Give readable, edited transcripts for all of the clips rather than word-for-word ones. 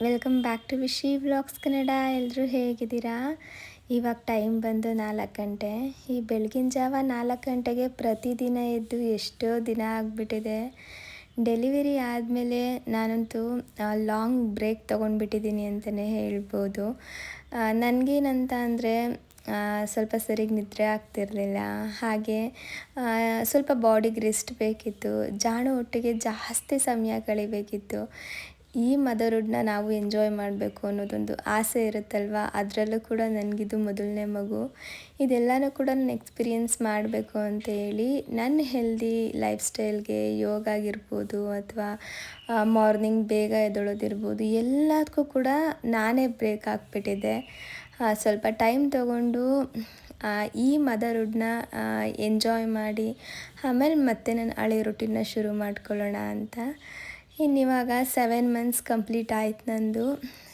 Welcome back to Vishi vlogs Kannada. ಎಲ್ಲರೂ ಹೇಗಿದ್ದೀರಾ? ಇವಾಗ ಟೈಮ್ ಬಂದು 4 ಗಂಟೆ. ಈ ಬೆಳಗಿನ ಜಾವ 4 ಗಂಟೆಗೆ ಪ್ರತಿದಿನ ಎದ್ದು ಎಷ್ಟೋ ದಿನ ಆಗಿಬಿಟ್ಟಿದೆ. ಡೆಲಿವರಿ ಆದಮೇಲೆ ನಾನಂತೂ ಲಾಂಗ್ ಬ್ರೇಕ್ ತೊಗೊಂಡ್ಬಿಟ್ಟಿದ್ದೀನಿ ಅಂತಲೇ ಹೇಳ್ಬೋದು. ನನಗೇನಂತ ಅಂದರೆ ಸ್ವಲ್ಪ ಸರಿಗೆ ನಿದ್ರೆ ಆಗ್ತಿರಲಿಲ್ಲ. ಹಾಗೆ ಸ್ವಲ್ಪ ಬಾಡಿಗೆ ರೆಸ್ಟ್ ಬೇಕಿತ್ತು. ಜಾಣು ಒಟ್ಟಿಗೆ ಜಾಸ್ತಿ ಸಮಯ ಕಳಿಬೇಕಿತ್ತು. ಈ ಮದರ್ಹುಡ್ನ ನಾವು ಎಂಜಾಯ್ ಮಾಡಬೇಕು ಅನ್ನೋದೊಂದು ಆಸೆ ಇರುತ್ತಲ್ವ. ಅದರಲ್ಲೂ ಕೂಡ ನನಗಿದು ಮೊದಲನೇ ಮಗು. ಇದೆಲ್ಲನೂ ಕೂಡ ನಾನು ಎಕ್ಸ್ಪೀರಿಯೆನ್ಸ್ ಮಾಡಬೇಕು ಅಂತ ಹೇಳಿ ನನ್ನ ಹೆಲ್ದಿ ಲೈಫ್ ಸ್ಟೈಲ್ಗೆ ಯೋಗ ಆಗಿರ್ಬೋದು ಅಥವಾ ಮಾರ್ನಿಂಗ್ ಬೇಗ ಎದ್ದೇಳೋದಿರ್ಬೋದು, ಎಲ್ಲದಕ್ಕೂ ಕೂಡ ನಾನೇ ಬ್ರೇಕ್ ಹಾಕ್ಬಿಟ್ಟಿದ್ದೆ. ಸ್ವಲ್ಪ ಟೈಮ್ ತೊಗೊಂಡು ಈ ಮದರ್ಹುಡ್ನ ಎಂಜಾಯ್ ಮಾಡಿ ಆಮೇಲೆ ಮತ್ತೆ ನಾನು ಹಳೆ ರೂಟೀನ್ನ ಶುರು ಮಾಡ್ಕೊಳ್ಳೋಣ ಅಂತ. ಇನ್ನಿವಾಗ 7 ಮಂತ್ಸ್ ಕಂಪ್ಲೀಟ್ ಆಯ್ತು ನಂದು.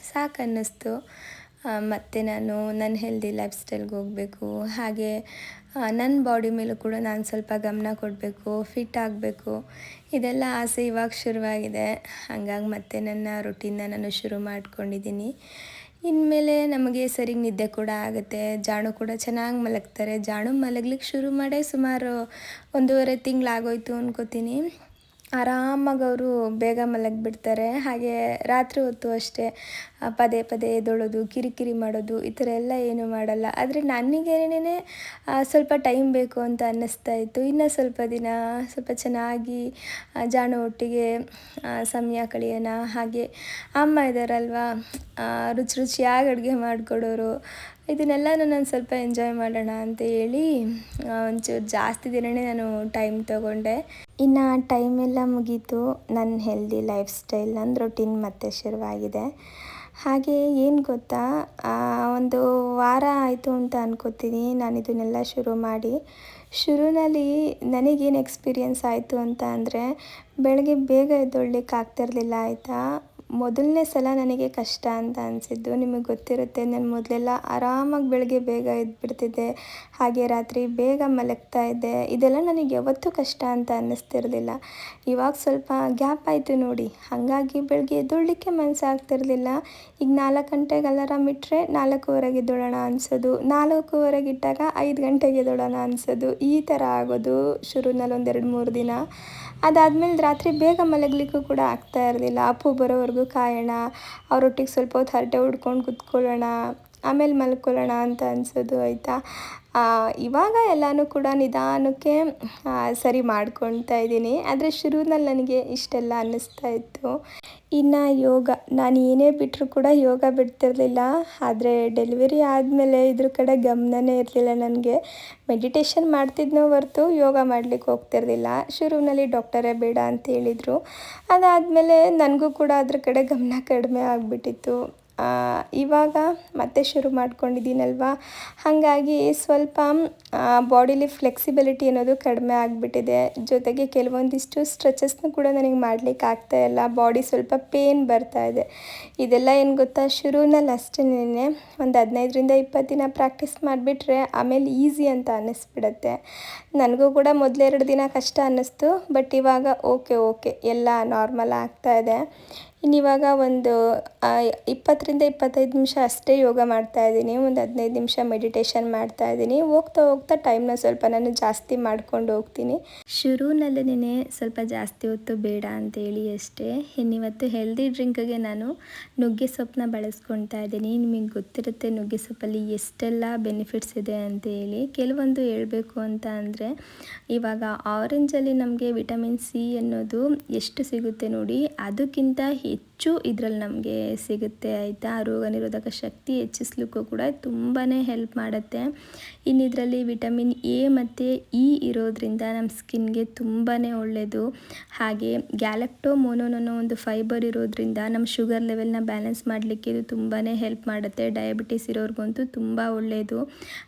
ಸಾಕು ಅನ್ನಿಸ್ತು. ಮತ್ತು ನಾನು ನನ್ನ ಹೆಲ್ದಿ ಲೈಫ್ ಸ್ಟೈಲ್ಗೆ ಹೋಗಬೇಕು. ಹಾಗೆ ನನ್ನ ಬಾಡಿ ಮೇಲೂ ಕೂಡ ನಾನು ಸ್ವಲ್ಪ ಗಮನ ಕೊಡಬೇಕು, ಫಿಟ್ ಆಗಬೇಕು. ಇದೆಲ್ಲ ಆಸೆ ಇವಾಗ ಶುರುವಾಗಿದೆ. ಹಾಗಾಗಿ ಮತ್ತೆ ನನ್ನ ರೂಟೀನ್ನ ನಾನು ಶುರು ಮಾಡ್ಕೊಂಡಿದ್ದೀನಿ. ಇನ್ಮೇಲೆ ನಮಗೆ ಸರಿಗೆ ನಿದ್ದೆ ಕೂಡ ಆಗುತ್ತೆ. ಜಾಣು ಕೂಡ ಚೆನ್ನಾಗಿ ಮಲಗ್ತಾರೆ. ಜಾಣು ಮಲಗ್ಲಿಕ್ಕೆ ಶುರು ಮಾಡೇ ಸುಮಾರು 1.5 ತಿಂಗಳಾಗೋಯ್ತು ಅನ್ಕೋತೀನಿ. ಆರಾಮಾಗಿ ಅವರು ಬೇಗ ಮಲಗಿಬಿಡ್ತಾರೆ. ಹಾಗೆ ರಾತ್ರಿ ಹೊತ್ತು ಅಷ್ಟೇ ಪದೇ ಪದೇ ಎದ್ದೇಳೋದು, ಕಿರಿಕಿರಿ ಮಾಡೋದು, ಈ ಥರ ಎಲ್ಲ ಏನೂ ಮಾಡಲ್ಲ. ಆದರೆ ನನಗೇನೇ ಸ್ವಲ್ಪ ಟೈಮ್ ಬೇಕು ಅಂತ ಅನ್ನಿಸ್ತಾ ಇತ್ತು. ಇನ್ನು ಸ್ವಲ್ಪ ದಿನ ಸ್ವಲ್ಪ ಚೆನ್ನಾಗಿ ಜಾಣು ಒಟ್ಟಿಗೆ ಸಮಯ ಕಳೆಯೋಣ. ಹಾಗೆ ಅಮ್ಮ ಇದ್ದಾರಲ್ವ, ರುಚಿ ರುಚಿಯಾಗಿ ಅಡುಗೆ ಮಾಡಿಕೊಡೋರು. ಇದನ್ನೆಲ್ಲನೂ ನಾನು ಸ್ವಲ್ಪ ಎಂಜಾಯ್ ಮಾಡೋಣ ಅಂತ ಹೇಳಿ ಒಂಚೂರು ಜಾಸ್ತಿ ದಿನವೇ ನಾನು ಟೈಮ್ ತೊಗೊಂಡೆ. ಇನ್ನು ಟೈಮ್ ಎಲ್ಲ ಮುಗೀತು. ನನ್ನ ಹೆಲ್ದಿ ಲೈಫ್ ಸ್ಟೈಲ್ ನನ್ನ ರೊಟೀನ್ ಮತ್ತೆ ಶುರುವಾಗಿದೆ. ಹಾಗೆ ಏನು ಗೊತ್ತಾ, ಒಂದು ವಾರ ಆಯಿತು ಅಂತ ಅನ್ಕೋತೀನಿ ನಾನು ಇದನ್ನೆಲ್ಲ ಶುರು ಮಾಡಿ. ಶುರುವಿನಲ್ಲಿ ನನಗೇನು ಎಕ್ಸ್ಪೀರಿಯೆನ್ಸ್ ಆಯಿತು ಅಂತ ಅಂದರೆ, ಬೆಳಗ್ಗೆ ಬೇಗ ಎದ್ದೇಳಲಿಕ್ಕೆ ಆಗ್ತಿರಲಿಲ್ಲ ಆಯಿತಾ. ಮೊದಲನೇ ಸಲ ನನಗೆ ಕಷ್ಟ ಅಂತ ಅನಿಸಿದ್ದು. ನಿಮಗೆ ಗೊತ್ತಿರುತ್ತೆ, ನಾನು ಮೊದಲೆಲ್ಲ ಆರಾಮಾಗಿ ಬೆಳಗ್ಗೆ ಬೇಗ ಎದ್ಬಿಡ್ತಿದ್ದೆ. ಹಾಗೆ ರಾತ್ರಿ ಬೇಗ ಮಲಗ್ತಾ ಇದ್ದೆ. ಇದೆಲ್ಲ ನನಗೆ ಯಾವತ್ತೂ ಕಷ್ಟ ಅಂತ ಅನ್ನಿಸ್ತಿರಲಿಲ್ಲ. ಇವಾಗ ಸ್ವಲ್ಪ ಗ್ಯಾಪ್ ಆಯಿತು ನೋಡಿ. ಹಾಗಾಗಿ ಬೆಳಗ್ಗೆ ಎದ್ದೇಳಲಿಕ್ಕೆ ಮನಸ್ಸಾಗ್ತಿರಲಿಲ್ಲ. ಈಗ 4 ಗಂಟೆಗೆ ಅಲಾರಾಮ್ ಇಟ್ಟರೆ 4:15ಗೆ ಎದ್ದೇಳೋಣ ಅನಿಸೋದು. 4:15ಗೆ ಇಟ್ಟಾಗ 5 ಗಂಟೆಗೆ ಎದ್ದೇಳೋಣ ಅನಿಸೋದು. ಈ ಥರ ಆಗೋದು ಶುರುವಿನಲ್ಲಿ 1-2-3 ದಿನ. ಅದಾದಮೇಲೆ ರಾತ್ರಿ ಬೇಗ ಮಲಗಲಿಕ್ಕೂ ಕೂಡ ಆಗ್ತಾ ಇರಲಿಲ್ಲ. ಅಪ್ಪು ಬರೋವರೆಗೂ ಕಾಯೋಣ, ಅವರೊಟ್ಟಿಗೆ ಸ್ವಲ್ಪ ಹೊತ್ತು ಹರಟೆ ಹೊಡ್ಕೊಂಡು ಕೂತ್ಕೊಳ್ಳೋಣ, ಆಮೇಲೆ ಮಲ್ಕೊಳ್ಳೋಣ ಅಂತ ಅನಿಸೋದು ಆಯಿತಾ. ಇವಾಗ ಎಲ್ಲನೂ ಕೂಡ ನಿಧಾನಕ್ಕೆ ಸರಿ ಮಾಡ್ಕೊಳ್ತಾ ಇದ್ದೀನಿ. ಆದರೆ ಶುರುವಿನಲ್ಲಿ ನನಗೆ ಇಷ್ಟೆಲ್ಲ ಅನ್ನಿಸ್ತಾ ಇತ್ತು. ಇನ್ನು ಯೋಗ, ನಾನು ಏನೇ ಬಿಟ್ಟರೂ ಕೂಡ ಯೋಗ ಬಿಡ್ತಿರಲಿಲ್ಲ. ಆದರೆ ಡೆಲಿವರಿ ಆದಮೇಲೆ ಇದ್ರ ಕಡೆ ಗಮನನೇ ಇರಲಿಲ್ಲ ನನಗೆ. ಮೆಡಿಟೇಷನ್ ಮಾಡ್ತಿದ್ನೋ ಹೊರತು ಯೋಗ ಮಾಡಲಿಕ್ಕೆ ಹೋಗ್ತಿರಲಿಲ್ಲ. ಶುರುವಿನಲ್ಲಿ ಡಾಕ್ಟರೇ ಬೇಡ ಅಂತ ಹೇಳಿದರು. ಅದಾದಮೇಲೆ ನನಗೂ ಕೂಡ ಅದ್ರ ಕಡೆ ಗಮನ ಕಡಿಮೆ ಆಗಿಬಿಟ್ಟಿತ್ತು. ಇವಾಗ ಮತ್ತೆ ಶುರು ಮಾಡ್ಕೊಂಡಿದ್ದೀನಲ್ವ, ಹಾಗಾಗಿ ಸ್ವಲ್ಪ ಬಾಡಿಲಿ ಫ್ಲೆಕ್ಸಿಬಿಲಿಟಿ ಅನ್ನೋದು ಕಡಿಮೆ ಆಗಿಬಿಟ್ಟಿದೆ. ಜೊತೆಗೆ ಕೆಲವೊಂದಿಷ್ಟು ಸ್ಟ್ರೆಚಸ್ನೂ ಕೂಡ ನನಗೆ ಮಾಡಲಿಕ್ಕೆ ಆಗ್ತಾಯಿಲ್ಲ. ಬಾಡಿ ಸ್ವಲ್ಪ ಪೇನ್ ಬರ್ತಾ ಇದೆ. ಇದೆಲ್ಲ ಏನು ಗೊತ್ತಾ, ಶುರುವಿನಲ್ಲಿ ಅಷ್ಟೇನೆ ಒಂದು 15-20 ದಿನ ಪ್ರಾಕ್ಟೀಸ್ ಮಾಡಿಬಿಟ್ರೆ ಆಮೇಲೆ ಈಸಿ ಅಂತ ಅನ್ನಿಸ್ಬಿಡತ್ತೆ. ನನಗೂ ಕೂಡ ಮೊದಲು 2 ದಿನ ಕಷ್ಟ ಅನ್ನಿಸ್ತು. ಬಟ್ ಇವಾಗ ಓಕೆ ಎಲ್ಲ ನಾರ್ಮಲ್ ಆಗ್ತಾಯಿದೆ. ಇನ್ನಿವಾಗ ಒಂದು 20-25 ನಿಮಿಷ ಅಷ್ಟೇ ಯೋಗ ಮಾಡ್ತಾಯಿದ್ದೀನಿ. ಒಂದು 15 ನಿಮಿಷ ಮೆಡಿಟೇಷನ್ ಮಾಡ್ತಾಯಿದ್ದೀನಿ. ಹೋಗ್ತಾ ಟೈಮ್ನ ಸ್ವಲ್ಪ ನಾನು ಜಾಸ್ತಿ ಮಾಡ್ಕೊಂಡು ಹೋಗ್ತೀನಿ. ಶುರುವಿನಲ್ಲೇ ಸ್ವಲ್ಪ ಜಾಸ್ತಿ ಹೊತ್ತು ಬೇಡ ಅಂತೇಳಿ ಅಷ್ಟೇ. ಇನ್ನಿವತ್ತು ಹೆಲ್ದಿ ಡ್ರಿಂಕ್ಗೆ ನಾನು ನುಗ್ಗೆ ಸೊಪ್ಪನ್ನ ಬಳಸ್ಕೊಳ್ತಾ ಇದ್ದೀನಿ. ನಿಮಗೆ ಗೊತ್ತಿರುತ್ತೆ ನುಗ್ಗೆ ಸೊಪ್ಪಲ್ಲಿ ಎಷ್ಟೆಲ್ಲ ಬೆನಿಫಿಟ್ಸ್ ಇದೆ ಅಂತೇಳಿ. ಕೆಲವೊಂದು ಹೇಳಬೇಕು ಅಂತ ಅಂದರೆ, ಇವಾಗ ಆರೆಂಜಲ್ಲಿ ನಮಗೆ ವಿಟಮಿನ್ ಸಿ ಅನ್ನೋದು ಎಷ್ಟು ಸಿಗುತ್ತೆ ನೋಡಿ, ಅದಕ್ಕಿಂತ ಹೆಚ್ಚು ಇದರಲ್ಲಿ ನಮಗೆ ಸಿಗುತ್ತೆ ಆಯಿತಾ. ರೋಗ ನಿರೋಧಕ ಶಕ್ತಿ ಹೆಚ್ಚಿಸ್ಲಿಕ್ಕೂ ಕೂಡ ತುಂಬಾ ಹೆಲ್ಪ್ ಮಾಡುತ್ತೆ. ಇನ್ನು ಇದರಲ್ಲಿ ವಿಟಮಿನ್ ಎ ಮತ್ತು ಇ ಇರೋದ್ರಿಂದ ನಮ್ಮ ಸ್ಕಿನ್ಗೆ ತುಂಬಾ ಒಳ್ಳೆಯದು. ಹಾಗೆ ಗ್ಯಾಲಕ್ಟೋಮೋನೋನ್ ಅನ್ನೋ ಒಂದು ಫೈಬರ್ ಇರೋದ್ರಿಂದ ನಮ್ಮ ಶುಗರ್ ಲೆವೆಲ್ನ ಬ್ಯಾಲೆನ್ಸ್ ಮಾಡಲಿಕ್ಕೆ ಇದು ತುಂಬಾ ಹೆಲ್ಪ್ ಮಾಡುತ್ತೆ. ಡಯಾಬಿಟಿಸ್ ಇರೋರಿಗಂತೂ ತುಂಬ ಒಳ್ಳೆಯದು.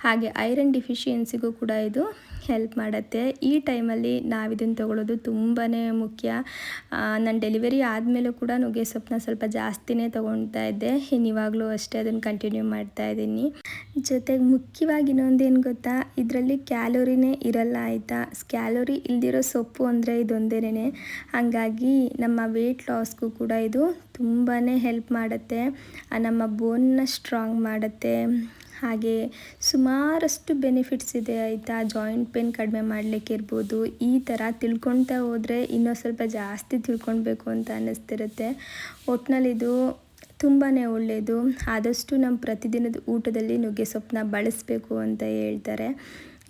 ಹಾಗೆ ಐರನ್ ಡಿಫಿಷಿಯನ್ಸಿಗೂ ಕೂಡ ಇದು ಹೆಲ್ಪ್ ಮಾಡುತ್ತೆ. ಈ ಟೈಮಲ್ಲಿ ನಾವು ಇದನ್ನು ತೊಗೊಳ್ಳೋದು ತುಂಬಾ ಮುಖ್ಯ. ನಾನು ಡೆಲಿವರಿ ಆದಮೇಲೂ ಕೂಡ ನುಗ್ಗೆ ಸೊಪ್ಪು ಸೊಪ್ಪನ್ನ ಸ್ವಲ್ಪ ಜಾಸ್ತಿನೇ ತೊಗೊಳ್ತಾ ಇದ್ದೆ. ಇನ್ನು ಇವಾಗಲೂ ಅಷ್ಟೇ ಅದನ್ನು ಕಂಟಿನ್ಯೂ ಮಾಡ್ತಾ ಇದ್ದೀನಿ. ಜೊತೆಗೆ ಮುಖ್ಯವಾಗಿ ಇನ್ನೊಂದೇನು ಗೊತ್ತಾ, ಇದರಲ್ಲಿ ಕ್ಯಾಲೋರಿನೇ ಇರಲ್ಲ ಆಯಿತಾ. ಕ್ಯಾಲೋರಿ ಇಲ್ದಿರೋ ಸೊಪ್ಪು ಅಂದರೆ ಇದೊಂದೇನೆ. ಹಾಗಾಗಿ ನಮ್ಮ ವೆಯ್ಟ್ ಲಾಸ್ಗೂ ಕೂಡ ಇದು ತುಂಬಾ ಹೆಲ್ಪ್ ಮಾಡುತ್ತೆ. ನಮ್ಮ ಬೋನ್ನ ಸ್ಟ್ರಾಂಗ್ ಮಾಡುತ್ತೆ. ಹಾಗೆ ಸುಮಾರಷ್ಟು ಬೆನಿಫಿಟ್ಸ್ ಇದೆ ಆಯಿತಾ. ಜಾಯಿಂಟ್ ಪೇನ್ ಕಡಿಮೆ ಮಾಡಲಿಕ್ಕೆ ಇರ್ಬೋದು. ಈ ಥರ ತಿಳ್ಕೊಳ್ತಾ ಹೋದರೆ ಇನ್ನೂ ಸ್ವಲ್ಪ ಜಾಸ್ತಿ ತಿಳ್ಕೊಳ್ಬೇಕು ಅಂತ ಅನ್ನಿಸ್ತಿರುತ್ತೆ. ಒಟ್ಟಿನಲ್ಲಿ ಇದು ತುಂಬಾ ಒಳ್ಳೆಯದು. ಆದಷ್ಟು ನಮ್ಮ ಪ್ರತಿದಿನದ ಊಟದಲ್ಲಿ ನುಗ್ಗೆ ಸೊಪ್ಪನ್ನ ಬಳಸಬೇಕು ಅಂತ ಹೇಳ್ತಾರೆ.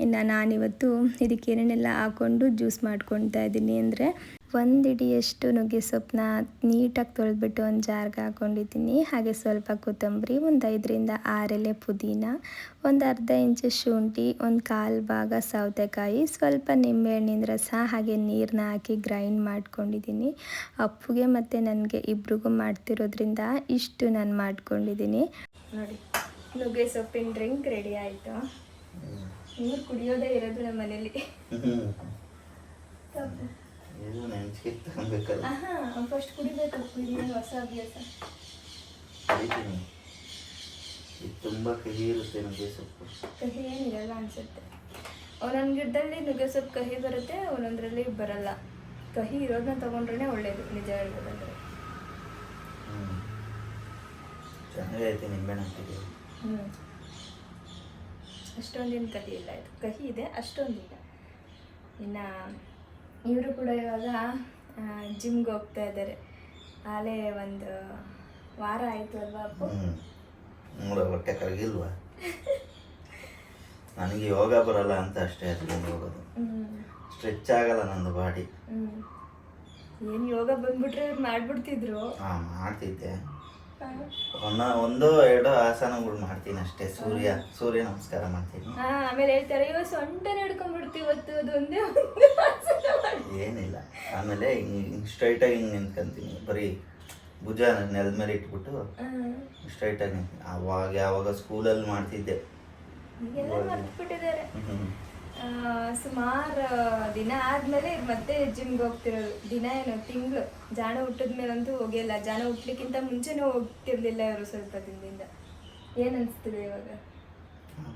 ಇನ್ನು ನಾನಿವತ್ತು ಇದಕ್ಕೆ ಏನೇನೆಲ್ಲ ಹಾಕ್ಕೊಂಡು ಜ್ಯೂಸ್ ಮಾಡ್ಕೊಳ್ತಾ ಇದ್ದೀನಿ ಅಂದರೆ, ಒಂದು ಹಿಡಿಯಷ್ಟು ನುಗ್ಗೆ ಸೊಪ್ಪನ್ನ ನೀಟಾಗಿ ತೊಳೆದ್ಬಿಟ್ಟು ಒಂದು ಜಾರ್ಗೆ ಹಾಕ್ಕೊಂಡಿದ್ದೀನಿ. ಹಾಗೆ ಸ್ವಲ್ಪ ಕೊತ್ತಂಬರಿ, ಒಂದು 5ರಿಂದ 6 ಎಲೆ ಪುದೀನ, ಒಂದು ಅರ್ಧ ಇಂಚು ಶುಂಠಿ, ಒಂದು 1/4 ಭಾಗ ಸೌತೆಕಾಯಿ, ಸ್ವಲ್ಪ ನಿಂಬೆಹಣ್ಣಿನ ರಸ, ಹಾಗೆ ನೀರನ್ನ ಹಾಕಿ ಗ್ರೈಂಡ್ ಮಾಡ್ಕೊಂಡಿದ್ದೀನಿ. ಅಪ್ಪುಗೆ ಮತ್ತು ನನಗೆ ಇಬ್ರಿಗೂ ಮಾಡ್ತಿರೋದ್ರಿಂದ ಇಷ್ಟು ನಾನು ಮಾಡ್ಕೊಂಡಿದ್ದೀನಿ. ನೋಡಿ, ನುಗ್ಗೆ ಸೊಪ್ಪಿನ ಡ್ರಿಂಕ್ ರೆಡಿ ಆಯಿತು. ನೀರು ಕುಡಿಯೋದೇ ಇರೋದು ನಮ್ಮ ಮನೇಲಿ. ಫಸ್ಟ್ ಕುಡಿಬೇಕು, ಇದೇನು ಹೊಸ ಅಭ್ಯಾಸ. ತುಂಬ ಕಹಿ ಇರುತ್ತೆ ನುಗ್ಗೆ ಸೊಪ್ಪು. ಕಹಿ ಏನಿರಲ್ಲ ಅನ್ಸುತ್ತೆ. ಒಂದೊಂದು ಗಿಡದಲ್ಲಿ ನುಗ್ಗೆ ಸೊಪ್ಪು ಕಹಿ ಬರುತ್ತೆ, ಒಂದೊಂದರಲ್ಲಿ ಬರಲ್ಲ. ಕಹಿ ಇರೋದನ್ನ ತಗೊಂಡ್ರೆ ಒಳ್ಳೇದು, ನಿಜ ಹೇಳ್ಬೋದಂದ್ರೆ. ಚೆನ್ನಾಗೈತೆ ನಿಂಬೆಹಣ್ಣು ಹಾಕಿದ್ದೀವಿ. ಅಷ್ಟೊಂದೇನು ಕಹಿ ಇಲ್ಲ, ಇದು ಕಹಿ ಇದೆ, ಅಷ್ಟೊಂದಿಲ್ಲ. ಇನ್ನು ಇವರು ಕೂಡ ಇವಾಗ ಜಿಮ್ಗೆ ಹೋಗ್ತಾ ಇದ್ದಾರೆ. ಆಲೇ ಒಂದು ವಾರ ಆಯಿತು ಅಲ್ವಾ ಅಪ್ಪು? ನೋಡ ಹೊಟ್ಟೆ ಕರಗಿಲ್ವಾ? ನನಗೆ ಯೋಗ ಬರಲ್ಲ ಅಂತ ಅಷ್ಟೇ ಅದರಿಂದ ಹೋಗೋದು. ಸ್ಟ್ರೆಚ್ ಆಗಲ್ಲ ನಂದು ಬಾಡಿ. ಏನು ಯೋಗ ಬಂದ್ಬಿಟ್ರೆ ಮಾಡ್ಬಿಡ್ತಿದ್ರು. ಮಾಡ್ತಿದ್ದೆ. 1-2 ಆಸನಗಳು ಮಾಡ್ತೀನಿ ಅಷ್ಟೇ. ಸೂರ್ಯ ನಮಸ್ಕಾರ ಮಾಡ್ತೀನಿ. ಆಮೇಲೆ ಹೇಳ್ತಾರೆ, ಇವಾಗ ಸೊಂಟ ನಡ್ಕೊಂಡ್ಬಿಡ್ತೀವಿ ಇವತ್ತು, ಅದೊಂದೇ ಏನಿಲ್ಲ. ಆಮೇಲೆ ಹಿಂಗೆ ಸ್ಟ್ರೈಟಾಗಿ ಹಿಂಗೆ ನಿಂತ್ಕೊಂತೀನಿ. ಬರೀ ಭುಜ ನೆಲದ ಮೇಲೆ ಇಟ್ಬಿಟ್ಟು ಸ್ಟ್ರೈಟಾಗಿ ನಿಂತೀನಿ. ಯಾವಾಗ ಸ್ಕೂಲಲ್ಲಿ ಮಾಡ್ತಿದ್ದೆ. ಮರ್ತ್ಬಿಟ್ಟಿದ್ದಾರೆ. ಸುಮಾರು ದಿನ ಆದ್ಮೇಲೆ ಮತ್ತೆ ಜಿಮ್ಗೆ ಹೋಗ್ತಿರೋದು. ದಿನ ಏನು, ತಿಂಗಳು. ಜಾಣ ಹುಟ್ಟಿದ್ಮೇಲಂತೂ ಹೋಗಿಲ್ಲ. ಜಾಣ ಹುಟ್ಲಿಕ್ಕಿಂತ ಮುಂಚೆನೂ ಹೋಗ್ತಿರ್ಲಿಲ್ಲ ಇವರು ಸ್ವಲ್ಪ ದಿನದಿಂದ. ಏನ್ ಅನ್ಸ್ತಿದೆ ಇವಾಗ?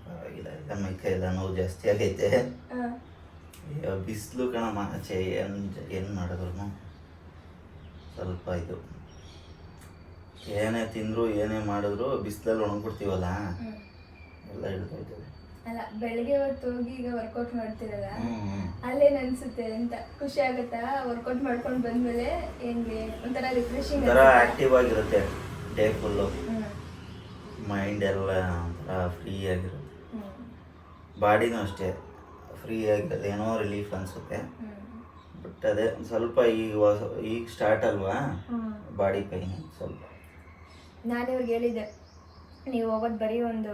ಪರವಾಗಿಲ್ಲ, ಎಲ್ಲ ಮೈಕೈ ಎಲ್ಲ ನೋವು ಜಾಸ್ತಿ ಆಗೈತೆ. ಬಿಸಿಲು ಕಣ ಮಾಚೆ, ಏನು ಮಾಡಿದ್ರು ಸ್ವಲ್ಪ ಇದು ಏನೇ ತಿಂದ್ರು ಏನೇ ಮಾಡಿದ್ರು ಬಿಸಿಲಲ್ಲಿ ಒಣಗ್ಬಿಡ್ತೀವಲ್ಲ, ಎಲ್ಲ ಹಿಡ್ಕೊಳ್ತೇವೆ. ಅಲ್ಲ, ಬೆಳಗ್ಗೆ ಹೊತ್ತು ಹೋಗಿ ಈಗ ವರ್ಕೌಟ್ ಮಾಡ್ತಿರಲ್ಲ, ಅಲ್ಲೇನ್ ಅನ್ಸುತ್ತೆ ಅಂತ? ಖುಷಿ ಆಗುತ್ತಾ ವರ್ಕೌಟ್ ಮಾಡ್ಕೊಂಡು ಬಂದ್ಮೇಲೆ? ಹೆಂಗೆ ಒಂಥರ ರಿಫ್ರೆಶಿಂಗ್, ಆಕ್ಟಿವ್ ಆಗಿರುತ್ತೆ ಡೇ ಫುಲ್ಲು. ಮೈಂಡ್ ಎಲ್ಲ ಒಂಥರ ಫ್ರೀ ಆಗಿರುತ್ತೆ. ಬಾಡಿನೂ ಅಷ್ಟೇ ಫ್ರೀ ಆಗಿರುತ್ತೆ, ಏನೋ ರಿಲೀಫ್ ಅನ್ಸುತ್ತೆ. ಬಟ್ ಅದೇ ಸ್ವಲ್ಪ ಈಗ ಸ್ಟಾರ್ಟ್ ಅಲ್ವಾ ಬಾಡಿ ಪೈನ್ ಸ್ವಲ್ಪ. ನಾನು ಇವ್ರಿಗೆ ಹೇಳಿದ್ದೆ, ನೀವು ಹೋಗೋದು ಬರೀ ಒಂದು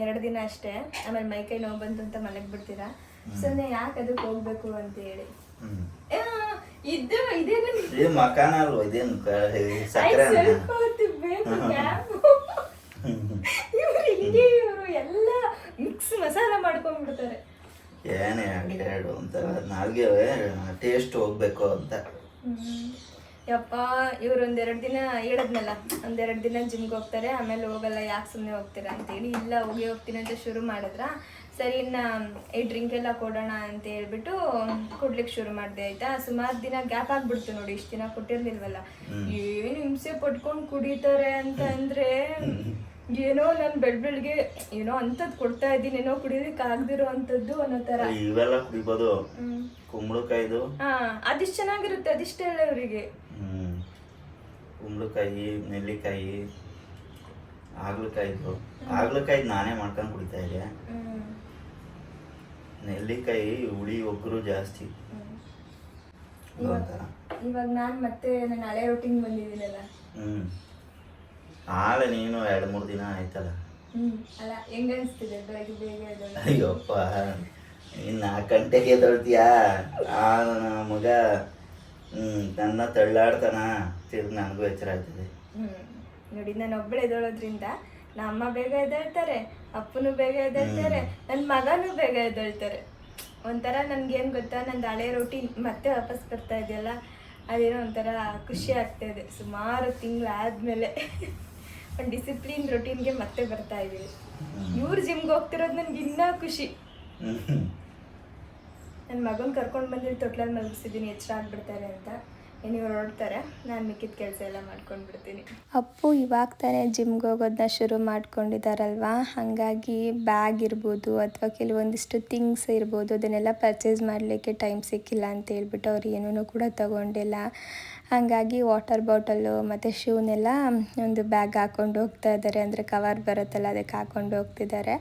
2 ದಿನ ಅಷ್ಟೇ, ಆಮೇಲೆ ಮೈಕೈ ನೋವು ಬಂತು ಅಂತ ಮನೆಗೆ ಬಿಡ್ತೀರಾ, ಸುಮ್ಮನೆ ಯಾಕೆ ಅದಕ್ಕೆ ಹೋಗ್ಬೇಕು ಅಂತ ಹೇಳಿ. ಇದೇನು ಮಕಾನ ಅಲ್ವಾ, ಇದೇನು ಸಕ್ಕರೆ ಇವರು ಎಲ್ಲ ಮಿಕ್ಸ್ ಮಸಾಲ ಮಾಡ್ಕೊಂಡ್ಬಿಡ್ತಾರೆ. ಏನೇ ಎರಡು ಅಂತ ನಾಲ್ಗೆ ಟೇಸ್ಟ್ ಹೋಗ್ಬೇಕು ಅಂತ. ಯಪ್ಪ, ಇವ್ರು 1-2 ದಿನ ಹೇಳಿದ್ನಲ್ಲ, 1-2 ದಿನ ಜಿಮ್ಗೆ ಹೋಗ್ತಾರೆ, ಆಮೇಲೆ ಹೋಗಲ್ಲ, ಯಾಕೆ ಸುಮ್ಮನೆ ಹೋಗ್ತೀರಾ ಅಂತೇಳಿ. ಇಲ್ಲ, ಹೋಗ್ತೀನಿ ಅಂತ ಶುರು ಮಾಡಿದ್ರ. ಸರಿ, ಇನ್ನು ಈ ಡ್ರಿಂಕ್ ಎಲ್ಲ ಕೊಡೋಣ ಅಂತ ಹೇಳ್ಬಿಟ್ಟು ಕೊಡ್ಲಿಕ್ಕೆ ಶುರು ಮಾಡಿದೆ ಆಯ್ತಾ. ಸುಮಾರು ದಿನ ಗ್ಯಾಪ್ ಆಗ್ಬಿಡ್ತು ನೋಡಿ, ಇಷ್ಟು ದಿನ ಕೊಟ್ಟಿರ್ಲಿಲ್ವಲ್ಲ. ಏನು ಹಿಂಸೆ ಪಟ್ಕೊಂಡು ಕುಡಿತಾರೆ ಅಂತ ಅಂದ್ರೆ, ಏನೋ ನಾನು ಬೆಳಗ್ಗೆ ಏನೋ ಅಂಥದ್ದು ಕೊಡ್ತಾ ಇದ್ದೀನಿ, ಏನೋ ಕುಡಿಯೋದಕ್ಕೆ ಆಗದಿರೋ ಅಂಥದ್ದು ಅನ್ನೋ ಥರ. ಇವೆಲ್ಲ ಕುಡಿಬೋದು. ಕುಂಬಳಕಾಯ್ದು ಅದಿಷ್ಟು ಚೆನ್ನಾಗಿರುತ್ತೆ, ಅದಿಷ್ಟೇ ಅಲ್ಲ ಇವರಿಗೆ. ಕುಂಬಳಕಾಯಿ, ನೆಲ್ಲಿಕಾಯಿ, ಆಗ್ಲಕಾಯ್ದು ನಾನೇ ಮಾಡ್ಕೊಂಡು ಕುಡಿತಾ ಇದ್ದೆ. ನೆಲ್ಲಿಕಾಯಿ ಹುಳಿ ಒಗ್ರು ಜಾಸ್ತಿ. ಇವಾಗ ನಾನು ಮತ್ತೆ ನನ್ನ ಹಳೆ ರೊಟ್ಟಿಂಗ್ ಬಂದಿದ್ದೀನಲ್ಲ. ಆಳೆ ನೀನು 2-3 ದಿನ ಆಯ್ತಲ್ಲ. ಅಲ್ಲ, ಹೆಂಗ ಅನಿಸ್ತಿದೆ ಬೆಳಗ್ಗೆ ಬೇಗ ಎದ್ದೇಳೋದು? ಅಯ್ಯಪ್ಪ, ಇನ್ನು 4 ಗಂಟೆಗೆ ಎದ್ದೇಳ್ತೀಯಾ? ನನ್ನ ಮಗ ನನ್ನ ತಳ್ಳಾಡ್ತಾನ, ತಿರ್ಗಿ ನನಗೂ ಎಚ್ಚರ ಆಯ್ತದೆ. ನೋಡಿ, ನಾನು ಒಬ್ಬಳು ಎದ್ದೇಳೋದ್ರಿಂದ ನಮ್ಮ ಬೇಗ ಎದ್ದೇಳ್ತಾರೆ, ಅಪ್ಪನೂ ಬೇಗ ಎದ್ದೇಳ್ತಾರೆ, ನನ್ನ ಮಗನೂ ಬೇಗ ಎದ್ದೇಳ್ತಾರೆ. ಒಂಥರ ನನ್ಗೇನು ಗೊತ್ತಾ, ನಂದು ಹಳೆ ರೊಟೀನ್ ಮತ್ತೆ ವಾಪಸ್ ಬರ್ತಾ ಇದೆಯಲ್ಲ, ಅದೇನೋ ಒಂಥರ ಖುಷಿ ಆಗ್ತಾಯಿದೆ. ಸುಮಾರು ತಿಂಗಳಾದಮೇಲೆ ಒಂದು ಡಿಸಿಪ್ಲಿನ್ ರೊಟೀನ್ಗೆ ಮತ್ತೆ ಬರ್ತಾ ಇದ್ದೀವಿ. ಇವ್ರು ಜಿಮ್ಗೆ ಹೋಗ್ತಿರೋದು ನನಗೆ ಇನ್ನೂ ಖುಷಿ. ನನ್ನ ಮಗನ ಕರ್ಕೊಂಡು ಬಂದು ತೊಟ್ಲಲ್ಲಿ ಮಲಗಿಸಿದ್ದೀನಿ, ಎಚ್ಚರ ಆಗ್ಬಿಡ್ತಾರೆ ಅಂತ. ನೀವು ಹೊರಡ್ತಾರೆ, ನಾನು ಮಿಕ್ಕಿದ ಕೆಲಸ ಎಲ್ಲ ಮಾಡ್ಕೊಂಡು ಬಿಡ್ತೀನಿ. ಅಪ್ಪು ಇವಾಗ ತಾನೇ ಜಿಮ್ಗೆ ಹೋಗೋದನ್ನ ಶುರು ಮಾಡ್ಕೊಂಡಿದ್ದಾರಲ್ವ, ಹಾಗಾಗಿ ಬ್ಯಾಗ್ ಇರ್ಬೋದು ಅಥವಾ ಕೆಲವೊಂದಿಷ್ಟು ಥಿಂಗ್ಸ್ ಇರ್ಬೋದು, ಅದನ್ನೆಲ್ಲ ಪರ್ಚೇಸ್ ಮಾಡಲಿಕ್ಕೆ ಟೈಮ್ ಸಿಕ್ಕಿಲ್ಲ ಅಂತ ಹೇಳ್ಬಿಟ್ಟು ಅವ್ರು ಏನೂ ಕೂಡ ತಗೊಂಡಿಲ್ಲ. ಹಾಗಾಗಿ ವಾಟರ್ ಬಾಟಲು ಮತ್ತು ಶೂನೆಲ್ಲ ಒಂದು ಬ್ಯಾಗ್ ಹಾಕ್ಕೊಂಡು ಹೋಗ್ತಾ ಇದ್ದಾರೆ. ಅಂದರೆ ಕವರ್ ಬರುತ್ತಲ್ಲ, ಅದಕ್ಕೆ ಹಾಕ್ಕೊಂಡು ಹೋಗ್ತಿದ್ದಾರೆ.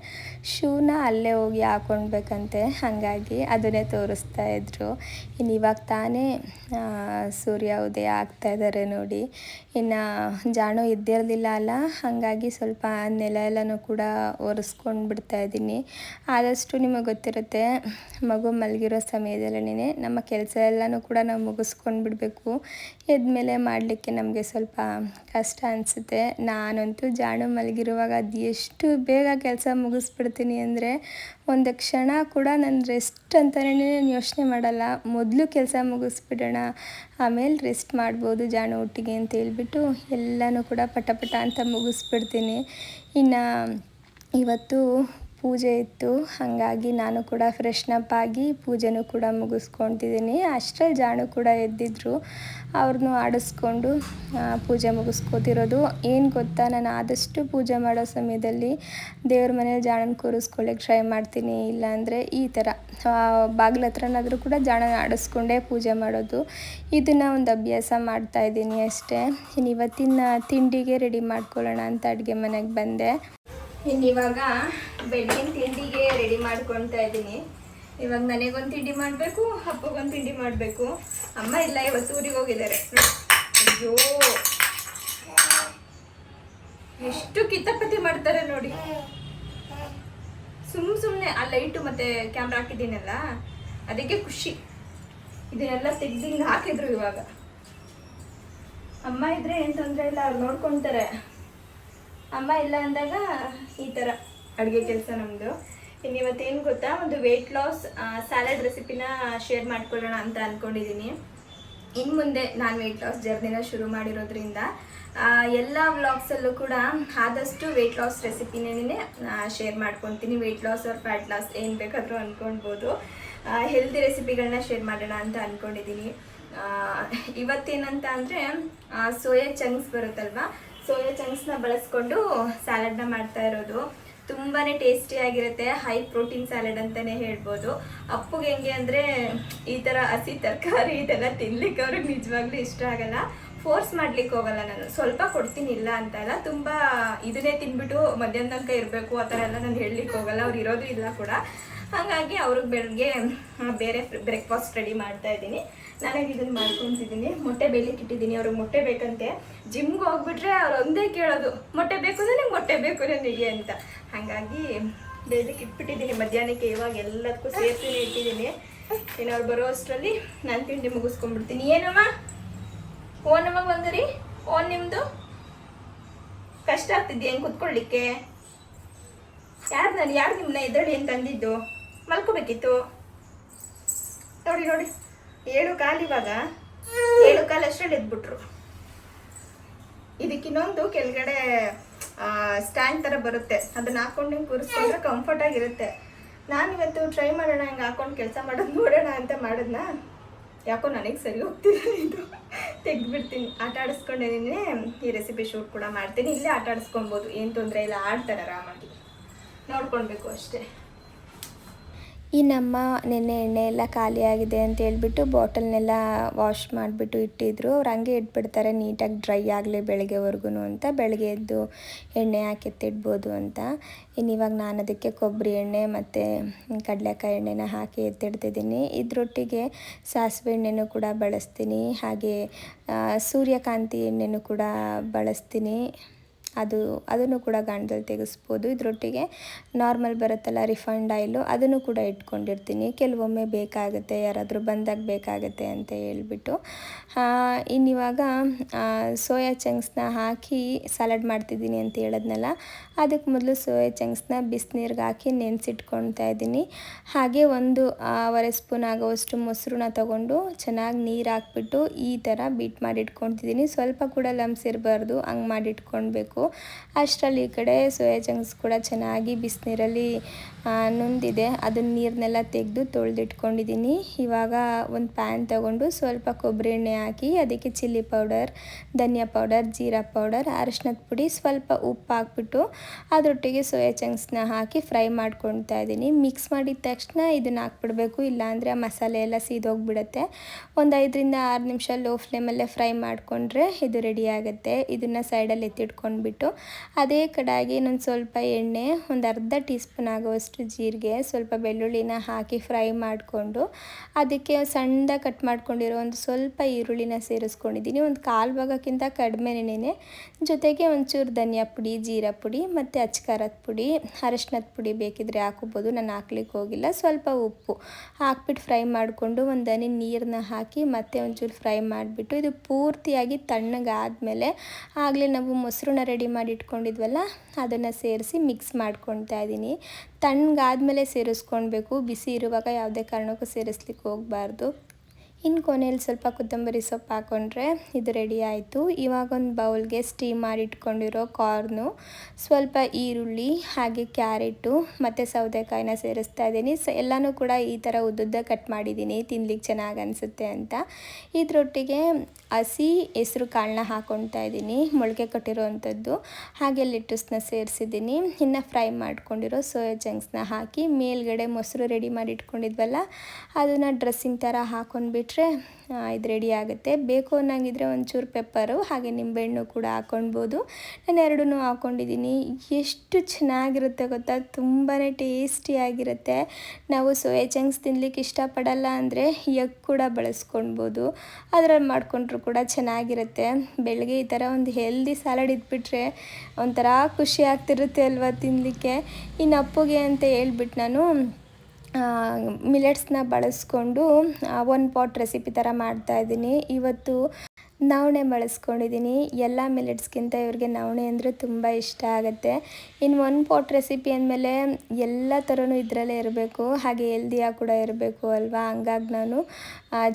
ಶೂನ ಅಲ್ಲೇ ಹೋಗಿ ಹಾಕ್ಕೊಳ್ಬೇಕಂತೆ, ಹಾಗಾಗಿ ಅದನ್ನೇ ತೋರಿಸ್ತಾ ಇದ್ರು. ಇನ್ನು ಇವಾಗ ತಾನೇ ಸೂರ್ಯ ಉದಯ ಆಗ್ತಾ ಇದ್ದಾರೆ ನೋಡಿ. ಇನ್ನು ಜಾಣು ಎದ್ದಿರಲಿಲ್ಲ ಅಲ್ಲ, ಹಾಗಾಗಿ ಸ್ವಲ್ಪ ನೆಲ ಎಲ್ಲನೂ ಕೂಡ ಒರೆಸ್ಕೊಂಡು ಬಿಡ್ತಾ ಇದ್ದೀನಿ. ಆದಷ್ಟು ನಿಮಗೆ ಗೊತ್ತಿರುತ್ತೆ, ಮಗು ಮಲಗಿರೋ ಸಮಯದಲ್ಲೇ ನಮ್ಮ ಕೆಲಸ ಎಲ್ಲನೂ ಕೂಡ ನಾವು ಮುಗಿಸ್ಕೊಂಡು ಬಿಡಬೇಕು. ಎದ್ಮೇಲೆ ಮಾಡಲಿಕ್ಕೆ ನಮಗೆ ಸ್ವಲ್ಪ ಕಷ್ಟ ಅನಿಸುತ್ತೆ. ನಾನಂತೂ ಜಾಣು ಮಲಗಿರುವಾಗ ಅದು ಎಷ್ಟು ಬೇಗ ಕೆಲಸ ಮುಗಿಸ್ಬಿಡ್ತೀನಿ ಅಂದರೆ, ಒಂದು ಕ್ಷಣ ಕೂಡ ನಾನು ರೆಸ್ಟ್ ಅಂತಲೇ ಯೋಚನೆ ಮಾಡಲ್ಲ. ಮೊದಲು ಕೆಲಸ ಮುಗಿಸ್ಬಿಡೋಣ, ಆಮೇಲೆ ರೆಸ್ಟ್ ಮಾಡ್ಬೋದು ಜಾಣು ಒಟ್ಟಿಗೆ ಅಂತ ಹೇಳ್ಬಿಟ್ಟು ಎಲ್ಲನೂ ಕೂಡ ಪಟ ಅಂತ ಮುಗಿಸ್ಬಿಡ್ತೀನಿ. ಇನ್ನು ಇವತ್ತು ಪೂಜೆ ಇತ್ತು, ಹಾಗಾಗಿ ನಾನು ಕೂಡ ಫ್ರೆಶ್ನಪ್ ಆಗಿ ಪೂಜೆನೂ ಕೂಡ ಮುಗಿಸ್ಕೊತಿದ್ದೀನಿ. ಅಷ್ಟರಲ್ಲಿ ಜಾಣು ಕೂಡ ಎದ್ದಿದ್ರು, ಅವ್ರನ್ನೂ ಆಡಿಸ್ಕೊಂಡು ಪೂಜೆ ಮುಗಿಸ್ಕೋತಿರೋದು. ಏನು ಗೊತ್ತಾ, ನಾನು ಆದಷ್ಟು ಪೂಜೆ ಮಾಡೋ ಸಮಯದಲ್ಲಿ ದೇವ್ರ ಮನೇಲಿ ಜಾಣನ ಕೂರಿಸ್ಕೊಳ್ಳಿಕ್ಕೆ ಟ್ರೈ ಮಾಡ್ತೀನಿ. ಇಲ್ಲಾಂದರೆ ಈ ಥರ ಬಾಗಿಲ ಹತ್ರನಾದರೂ ಕೂಡ ಜಾಣನ ಆಡಿಸ್ಕೊಂಡೇ ಪೂಜೆ ಮಾಡೋದು. ಇದನ್ನು ಒಂದು ಅಭ್ಯಾಸ ಮಾಡ್ತಾಯಿದ್ದೀನಿ ಅಷ್ಟೇ. ಇನ್ನು ಇವತ್ತಿನ ತಿಂಡಿಗೆ ರೆಡಿ ಮಾಡ್ಕೊಳ್ಳೋಣ ಅಂತ ಅಡುಗೆ ಮನೆಗೆ ಬಂದೆ. ಇನ್ನಿವಾಗ ಬೆಳಗಿನ ತಿಂಡಿಗೆ ರೆಡಿ ಮಾಡ್ಕೊತಾ ಇದ್ದೀನಿ. ಇವಾಗ ನನಗೊಂದು ತಿಂಡಿ ಮಾಡಬೇಕು, ಅಪ್ಪಗೊಂದು ತಿಂಡಿ ಮಾಡಬೇಕು. ಅಮ್ಮ ಇಲ್ಲ, ಇವತ್ತು ಊರಿಗೆ ಹೋಗಿದ್ದಾರೆ. ಅಯ್ಯೋ, ಎಷ್ಟು ಕಿತಾಪತಿ ಮಾಡ್ತಾರೆ ನೋಡಿ. ಸುಮ್ಮನೆ ಆ ಲೈಟು ಮತ್ತು ಕ್ಯಾಮ್ರಾ ಹಾಕಿದ್ದೀನಲ್ಲ, ಅದಕ್ಕೆ ಖುಷಿ. ಇದನ್ನೆಲ್ಲ ತೆಗ್ದು ಹಿಂಗೆ ಹಾಕಿದ್ರು. ಇವಾಗ ಅಮ್ಮ ಇದ್ರೆ ಏನು ತೊಂದರೆ ಇಲ್ಲ, ಅವ್ರು ನೋಡ್ಕೊತಾರೆ. ಅಮ್ಮ ಇಲ್ಲ ಅಂದಾಗ ಈ ಥರ ಅಡುಗೆ ಕೆಲಸ ನಮ್ಮದು. ಇನ್ನು ಇವತ್ತೇನು ಗೊತ್ತಾ, ಒಂದು ವೆಯ್ಟ್ ಲಾಸ್ ಸ್ಯಾಲಡ್ ರೆಸಿಪಿನ ಶೇರ್ ಮಾಡ್ಕೊಳ್ಳೋಣ ಅಂತ ಅಂದ್ಕೊಂಡಿದ್ದೀನಿ. ಇನ್ನು ಮುಂದೆ ನಾನು ವೆಯ್ಟ್ ಲಾಸ್ ಜರ್ನಿನ ಶುರು ಮಾಡಿರೋದ್ರಿಂದ ಎಲ್ಲ ವ್ಲಾಗ್ಸಲ್ಲೂ ಕೂಡ ಆದಷ್ಟು ವೆಯ್ಟ್ ಲಾಸ್ ರೆಸಿಪಿನೇ ಶೇರ್ ಮಾಡ್ಕೊತೀನಿ. Weight loss or fat loss ಏನು ಬೇಕಾದರೂ ಅಂದ್ಕೊಳ್ಬೋದು. ಹೆಲ್ದಿ ರೆಸಿಪಿಗಳನ್ನ ಶೇರ್ ಮಾಡೋಣ ಅಂತ ಅಂದ್ಕೊಂಡಿದ್ದೀನಿ. ಇವತ್ತೇನಂತ ಅಂದರೆ ಸೋಯಾ ಚಂಕ್ಸ್ ಬರುತ್ತಲ್ವ, ಸೋಯಾ ಚಂಕ್ಸ್ನ ಬಳಸ್ಕೊಂಡು ಸ್ಯಾಲಡ್ನ ಮಾಡ್ತಾ ಇರೋದು. ತುಂಬಾ ಟೇಸ್ಟಿಯಾಗಿರುತ್ತೆ. ಹೈ ಪ್ರೋಟೀನ್ ಸ್ಯಾಲಡ್ ಅಂತಲೇ ಹೇಳ್ಬೋದು. ಅಪ್ಪುಗೆ ಹೆಂಗೆ ಅಂದರೆ ಈ ಥರ ಹಸಿ ತರಕಾರಿ ಇದೆಲ್ಲ ತಿನ್ಲಿಕ್ಕೆ ಅವ್ರಿಗೆ ನಿಜವಾಗ್ಲೂ ಇಷ್ಟ ಆಗಲ್ಲ. ಫೋರ್ಸ್ ಮಾಡ್ಲಿಕ್ಕೆ ಹೋಗಲ್ಲ ನಾನು, ಸ್ವಲ್ಪ ಕೊಡ್ತೀನಿ ಇಲ್ಲ ಅಂತ ಅಲ್ಲ. ತುಂಬ ಇದನ್ನೇ ತಿನ್ಬಿಟ್ಟು ಮಧ್ಯಾಹ್ನ ತನಕ ಇರಬೇಕು ಆ ಥರ ಎಲ್ಲ ನಾನು ಹೇಳಲಿಕ್ಕೆ ಹೋಗಲ್ಲ. ಅವ್ರು ಇರೋದು ಇಲ್ಲ ಕೂಡ. ಹಾಗಾಗಿ ಅವ್ರಿಗೆ ಬೆಳಗ್ಗೆ ಬೇರೆ ಬ್ರೇಕ್ಫಾಸ್ಟ್ ರೆಡಿ ಮಾಡ್ತಾ ಇದ್ದೀನಿ. ನನಗೆ ಇದನ್ನು ಮಾಡ್ಕೊತಿದ್ದೀನಿ. ಮೊಟ್ಟೆ ಬೇಯಲಿಕ್ಕೆ ಇಟ್ಟಿದ್ದೀನಿ. ಅವ್ರಿಗೆ ಮೊಟ್ಟೆ ಬೇಕಂತೆ. ಜಿಮ್ಗೆ ಹೋಗ್ಬಿಟ್ರೆ ಅವ್ರು ಒಂದೇ ಕೇಳೋದು, ಮೊಟ್ಟೆ ಬೇಕು ನನಗೆ, ಮೊಟ್ಟೆ ಬೇಕು ನನಗೆ ಅಂತ. ಹಾಗಾಗಿ ಬೇಯಲಿಕ್ಕೆ ಇಟ್ಬಿಟ್ಟಿದ್ದೀನಿ ಮಧ್ಯಾಹ್ನಕ್ಕೆ. ಇವಾಗ ಎಲ್ಲದಕ್ಕೂ ಸೇರ್ತೀನಿ ಇಟ್ಟಿದ್ದೀನಿ. ಇನ್ನು ಅವ್ರು ಬರೋ ಅಷ್ಟರಲ್ಲಿ ನಾನು ತಿಂಡಿ ಮುಗಿಸ್ಕೊಂಡ್ಬಿಡ್ತೀನಿ. ಏನಮ್ಮ ಓನಮ್ಮ ಬಂದ್ರಿ? ಓನ್ ನಿಮ್ಮದು ಕಷ್ಟ ಆಗ್ತಿದ್ಯಾ ಹೆಂಗೆ ಕುತ್ಕೊಳ್ಳಿಕ್ಕೆ? ಯಾರು ನಿಮ್ಮನ್ನ ಎದ್ದೇಳಿ ಅಂತ ಅಂದಿದ್ದು? ಮಲ್ಕೋಬೇಕಿತ್ತು. ನೋಡಿ 7:15 ಇವಾಗ. 7:15 ಅಷ್ಟರಲ್ಲಿ ಎದ್ಬಿಟ್ರು. ಇದಕ್ಕಿನ್ನೊಂದು ಕೆಳಗಡೆ ಸ್ಟ್ಯಾಂಡ್ ಥರ ಬರುತ್ತೆ, ಅದನ್ನ ಹಾಕೊಂಡು ಹಿಂಗೆ ಕೂರಿಸ್ಕೊಂಡ್ರೆ ಕಂಫರ್ಟ್ ಆಗಿರುತ್ತೆ. ನಾನಿವತ್ತು ಟ್ರೈ ಮಾಡೋಣ, ಹಿಂಗೆ ಹಾಕೊಂಡು ಕೆಲಸ ಮಾಡೋದು ನೋಡೋಣ ಅಂತ ಮಾಡಿದ್ನ. ಯಾಕೋ ನನಗೆ ಸರಿ ಹೋಗ್ತಿಲ್ಲ, ಇದು ತೆಗೆದ್ಬಿಡ್ತೀನಿ. ಆಟ ಆಡಿಸ್ಕೊಂಡಿದ್ದೀನಿ. ಈ ರೆಸಿಪಿ ಶೂಟ್ ಕೂಡ ಮಾಡ್ತೀನಿ. ಇಲ್ಲೇ ಆಟ ಆಡಿಸ್ಕೊಬೋದು, ಏನು ತೊಂದರೆ ಇಲ್ಲ. ಆಡ್ತಾರೆ ಆರಾಮಾಗಿ, ನೋಡ್ಕೊಳ್ಬೇಕು ಅಷ್ಟೇ. ಈ ನಮ್ಮ ನೆನ್ನೆ ಎಣ್ಣೆ ಎಲ್ಲ ಖಾಲಿಯಾಗಿದೆ ಅಂತ ಹೇಳ್ಬಿಟ್ಟು ಬಾಟಲ್ನೆಲ್ಲ ವಾಶ್ ಮಾಡಿಬಿಟ್ಟು ಇಟ್ಟಿದ್ರು. ಅವ್ರು ಹಂಗೆ ಇಟ್ಬಿಡ್ತಾರೆ, ನೀಟಾಗಿ ಡ್ರೈ ಆಗಲಿ ಬೆಳಗ್ಗೆವರೆಗೂ ಅಂತ. ಬೆಳಗ್ಗೆ ಎದ್ದು ಎಣ್ಣೆ ಹಾಕಿ ಎತ್ತಿಡ್ಬೋದು ಅಂತ. ಇನ್ನು ಇವಾಗ ನಾನು ಅದಕ್ಕೆ ಕೊಬ್ಬರಿ ಎಣ್ಣೆ ಮತ್ತು ಕಡಲೆಕಾಯಿ ಎಣ್ಣೆನ ಹಾಕಿ ಎತ್ತಿಡ್ತಿದ್ದೀನಿ. ಇದರೊಟ್ಟಿಗೆ ಸಾಸಿವೆ ಎಣ್ಣೆನೂ ಕೂಡ ಬಳಸ್ತೀನಿ, ಹಾಗೆ ಸೂರ್ಯಕಾಂತಿ ಎಣ್ಣೆನೂ ಕೂಡ ಬಳಸ್ತೀನಿ. ಅದನ್ನು ಕೂಡ ಗಾಣದಲ್ಲಿ ತೆಗೆಸ್ಬೋದು. ಇದರೊಟ್ಟಿಗೆ ನಾರ್ಮಲ್ ಬರುತ್ತಲ್ಲ ರಿಫೈಂಡ್ ಆಯಿಲು, ಅದನ್ನು ಕೂಡ ಇಟ್ಕೊಂಡಿರ್ತೀನಿ. ಕೆಲವೊಮ್ಮೆ ಬೇಕಾಗುತ್ತೆ, ಯಾರಾದರೂ ಬಂದಾಗ ಬೇಕಾಗುತ್ತೆ ಅಂತ ಹೇಳ್ಬಿಟ್ಟು. ಇನ್ನಿವಾಗ ಸೋಯಾ ಚಂಕ್ಸ್ನ ಹಾಕಿ ಸಲಾಡ್ ಮಾಡ್ತಿದ್ದೀನಿ ಅಂತ ಹೇಳಿದ್ನಲ್ಲ, ಅದಕ್ಕೆ ಮೊದಲು ಸೋಯಾ ಚಂಕ್ಸ್ನ ಬಿಸಿನೀರಿಗೆ ಹಾಕಿ ನೆನೆಸಿಟ್ಕೊಳ್ತಾ ಇದ್ದೀನಿ. ಹಾಗೆ 1.5 ಸ್ಪೂನ್ ಆಗೋವಷ್ಟು ಮೊಸರನ್ನ ತೊಗೊಂಡು ಚೆನ್ನಾಗಿ ನೀರು ಹಾಕ್ಬಿಟ್ಟು ಈ ಥರ ಬೀಟ್ ಮಾಡಿ ಇಟ್ಕೊತಿದ್ದೀನಿ. ಸ್ವಲ್ಪ ಕೂಡ ಲಮ್ಸ್ ಇರಬಾರ್ದು, ಹಂಗೆ ಮಾಡಿಟ್ಕೊಳ್ಬೇಕು. ಅಷ್ಟರಲ್ಲಿ ಈ ಕಡೆ ಸೋಯಾ ಚಂಕ್ಸ್ ಕೂಡ ಚೆನ್ನಾಗಿ ಬಿಸಿನೀರಲ್ಲಿ ನೊಂದಿದೆ. ಅದನ್ನ ನೀರನ್ನೆಲ್ಲ ತೆಗೆದು ತೊಳೆದಿಟ್ಕೊಂಡಿದ್ದೀನಿ. ಇವಾಗ ಒಂದು ಪ್ಯಾನ್ ತೊಗೊಂಡು ಸ್ವಲ್ಪ ಕೊಬ್ಬರಿ ಎಣ್ಣೆ ಹಾಕಿ ಅದಕ್ಕೆ ಚಿಲ್ಲಿ ಪೌಡರ್, ಧನಿಯಾ ಪೌಡರ್, ಜೀರಾ ಪೌಡರ್, ಅರಿಶಿನದ ಪುಡಿ, ಸ್ವಲ್ಪ ಉಪ್ಪು ಹಾಕ್ಬಿಟ್ಟು ಅದರೊಟ್ಟಿಗೆ ಸೋಯಾ ಚಂಕ್ಸ್ನ ಹಾಕಿ ಫ್ರೈ ಮಾಡ್ಕೊಳ್ತಾ ಇದ್ದೀನಿ. ಮಿಕ್ಸ್ ಮಾಡಿದ ತಕ್ಷಣ ಇದನ್ನು ಹಾಕ್ಬಿಡ್ಬೇಕು, ಇಲ್ಲಾಂದರೆ ಆ ಮಸಾಲೆ ಎಲ್ಲ ಸೀದೋಗಿಬಿಡುತ್ತೆ. ಒಂದು 5ರಿಂದ 6 ನಿಮಿಷ ಲೋ ಫ್ಲೇಮಲ್ಲೇ ಫ್ರೈ ಮಾಡಿಕೊಂಡ್ರೆ ಇದು ರೆಡಿ ಆಗುತ್ತೆ. ಇದನ್ನು ಸೈಡಲ್ಲಿ ಎತ್ತಿಟ್ಕೊಂಡ್ಬಿಟ್ಟು ಅದೇ ಕಡಾಯಿಗೆ ಇನ್ನೊಂದು ಸ್ವಲ್ಪ ಎಣ್ಣೆ, ಒಂದು ಅರ್ಧ ಟೀ ಸ್ಪೂನ್ ಆಗುವಷ್ಟು ಜೀರಿಗೆ, ಸ್ವಲ್ಪ ಬೆಳ್ಳುಳ್ಳಿನ ಹಾಕಿ ಫ್ರೈ ಮಾಡಿಕೊಂಡು ಅದಕ್ಕೆ ಸಣ್ಣದಾಗಿ ಕಟ್ ಮಾಡ್ಕೊಂಡಿರೋ ಒಂದು ಸ್ವಲ್ಪ ಈರುಳ್ಳಿನ ಸೇರಿಸ್ಕೊಂಡಿದ್ದೀನಿ. ಒಂದು 1/4 ಭಾಗಕ್ಕಿಂತ ಕಡಿಮೆನೇ. ಜೊತೆಗೆ ಒಂಚೂರು ಧನಿಯಾ ಪುಡಿ, ಜೀರಾ ಪುಡಿ ಮತ್ತು ಅಚ್ಕಾರದ ಪುಡಿ, ಅರಿಶಿನದ ಪುಡಿ ಬೇಕಿದ್ರೆ ಹಾಕೋಬೋದು, ನಾನು ಹಾಕ್ಲಿಕ್ಕೆ ಹೋಗಿಲ್ಲ. ಸ್ವಲ್ಪ ಉಪ್ಪು ಹಾಕ್ಬಿಟ್ಟು ಫ್ರೈ ಮಾಡಿಕೊಂಡು ಒಂದು ಹನಿ ನೀರನ್ನ ಹಾಕಿ ಮತ್ತೆ ಒಂಚೂರು ಫ್ರೈ ಮಾಡಿಬಿಟ್ಟು ಇದು ಪೂರ್ತಿಯಾಗಿ ತಣ್ಣಗಾದಮೇಲೆ ಆಗಲೇ ನಾವು ಮೊಸರನ್ನ ರೆಡಿ ಮಾಡಿ ಇಟ್ಕೊಂಡಿದ್ವಲ್ಲ ಅದನ್ನು ಸೇರಿಸಿ ಮಿಕ್ಸ್ ಮಾಡ್ಕೊಳ್ತಾ ಇದ್ದೀನಿ. ತಣ್ಣಗಾದ್ಮೇಲೆ ಸೇರಿಸ್ಕೊಳ್ಬೇಕು, ಬಿಸಿ ಇರುವಾಗ ಯಾವುದೇ ಕಾರಣಕ್ಕೂ ಸೇರಿಸ್ಲಿಕ್ಕೆ ಹೋಗಬಾರ್ದು. ಇನ್ನು ಕೊನೆಯಲ್ಲಿ ಸ್ವಲ್ಪ ಕೊತ್ತಂಬರಿ ಸೊಪ್ಪು ಹಾಕ್ಕೊಂಡ್ರೆ ಇದು ರೆಡಿ ಆಯಿತು. ಇವಾಗ ಒಂದು ಬೌಲ್ಗೆ ಸ್ಟೀಮ್ ಮಾಡಿ ಇಟ್ಕೊಂಡಿರೋ ಕಾರ್ನು, ಸ್ವಲ್ಪ ಈರುಳ್ಳಿ, ಹಾಗೆ ಕ್ಯಾರೆಟು ಮತ್ತು ಸೌತೆಕಾಯಿನ ಸೇರಿಸ್ತಾ ಇದ್ದೀನಿ. ಎಲ್ಲನೂ ಕೂಡ ಈ ಥರ ಉದ್ದುದ್ದ ಕಟ್ ಮಾಡಿದ್ದೀನಿ, ತಿನ್ಲಿಕ್ಕೆ ಚೆನ್ನಾಗಿ ಅನಿಸುತ್ತೆ ಅಂತ. ಇದರೊಟ್ಟಿಗೆ ಹಸಿ ಹೆಸರು ಕಾಳನ್ನ ಹಾಕ್ಕೊಳ್ತಾ ಇದ್ದೀನಿ, ಮೊಳಕೆ ಕಟ್ಟಿರೋವಂಥದ್ದು. ಹಾಗೆ ಲೆಟ್ಟಸ್ನ ಸೇರಿಸಿದ್ದೀನಿ. ಇನ್ನು ಫ್ರೈ ಮಾಡ್ಕೊಂಡಿರೋ ಸೋಯಾ ಚಂಕ್ಸ್ನ ಹಾಕಿ ಮೇಲ್ಗಡೆ ಮೊಸರು ರೆಡಿ ಮಾಡಿ ಇಟ್ಕೊಂಡಿದ್ವಲ್ಲ ಅದನ್ನು ಡ್ರೆಸ್ಸಿಂಗ್ ಥರ ಹಾಕ್ಕೊಂಡ್ಬಿಟ್ಟು ಇದು ರೆಡಿ ಆಗುತ್ತೆ. ಬೇಕು ಅನ್ನಂಗಿದ್ರೆ ಒಂಚೂರು ಪೆಪ್ಪರು ಹಾಗೆ ನಿಂಬೆಹಣ್ಣು ಕೂಡ ಹಾಕ್ಕೊಳ್ಬೋದು. ನಾನು ಎರಡನ್ನೂ ಹಾಕ್ಕೊಂಡಿದ್ದೀನಿ. ಎಷ್ಟು ಚೆನ್ನಾಗಿರುತ್ತೆ ಗೊತ್ತಾ, ತುಂಬಾ ಟೇಸ್ಟಿಯಾಗಿರುತ್ತೆ. ನಾವು ಸೋಯಾ ಚಂಕ್ಸ್ ತಿನ್ಲಿಕ್ಕೆ ಇಷ್ಟಪಡಲ್ಲ ಅಂದರೆ ಎಗ್ ಕೂಡ ಬಳಸ್ಕೊಳ್ಬೋದು, ಅದರಲ್ಲಿ ಮಾಡಿಕೊಂಡ್ರು ಕೂಡ ಚೆನ್ನಾಗಿರುತ್ತೆ. ಬೆಳಗ್ಗೆ ಈ ಥರ ಒಂದು ಹೆಲ್ದಿ ಸಲಾಡ್ ಇದ್ಬಿಟ್ರೆ ಒಂಥರ ಖುಷಿ ಆಗ್ತಿರುತ್ತೆ ಅಲ್ವಾ ತಿನ್ನಲಿಕ್ಕೆ. ಇನ್ನು ಅಪ್ಪುಗೆ ಅಂತ ಹೇಳ್ಬಿಟ್ಟು ನಾನು ಮಿಲೆಟ್ಸ್ನ ಬಳಸ್ಕೊಂಡು 1 ಪಾಟ್ ರೆಸಿಪಿ ಥರ ಮಾಡ್ತಾಯಿದ್ದೀನಿ. ಇವತ್ತು ನವಣೆ ಬಳಸ್ಕೊಂಡಿದ್ದೀನಿ. ಎಲ್ಲ ಮಿಲೆಟ್ಸ್ಗಿಂತ ಇವ್ರಿಗೆ ನವಣೆ ಅಂದರೆ ತುಂಬ ಇಷ್ಟ ಆಗುತ್ತೆ. ಇನ್ನು 1 ಪಾಟ್ ರೆಸಿಪಿ ಅಂದಮೇಲೆ ಎಲ್ಲ ಥರನೂ ಇದರಲ್ಲೇ ಇರಬೇಕು, ಹಾಗೆ ಹೆಲ್ದಿಯಾಗಿ ಕೂಡ ಇರಬೇಕು ಅಲ್ವಾ. ಹಂಗಾಗಿ ನಾನು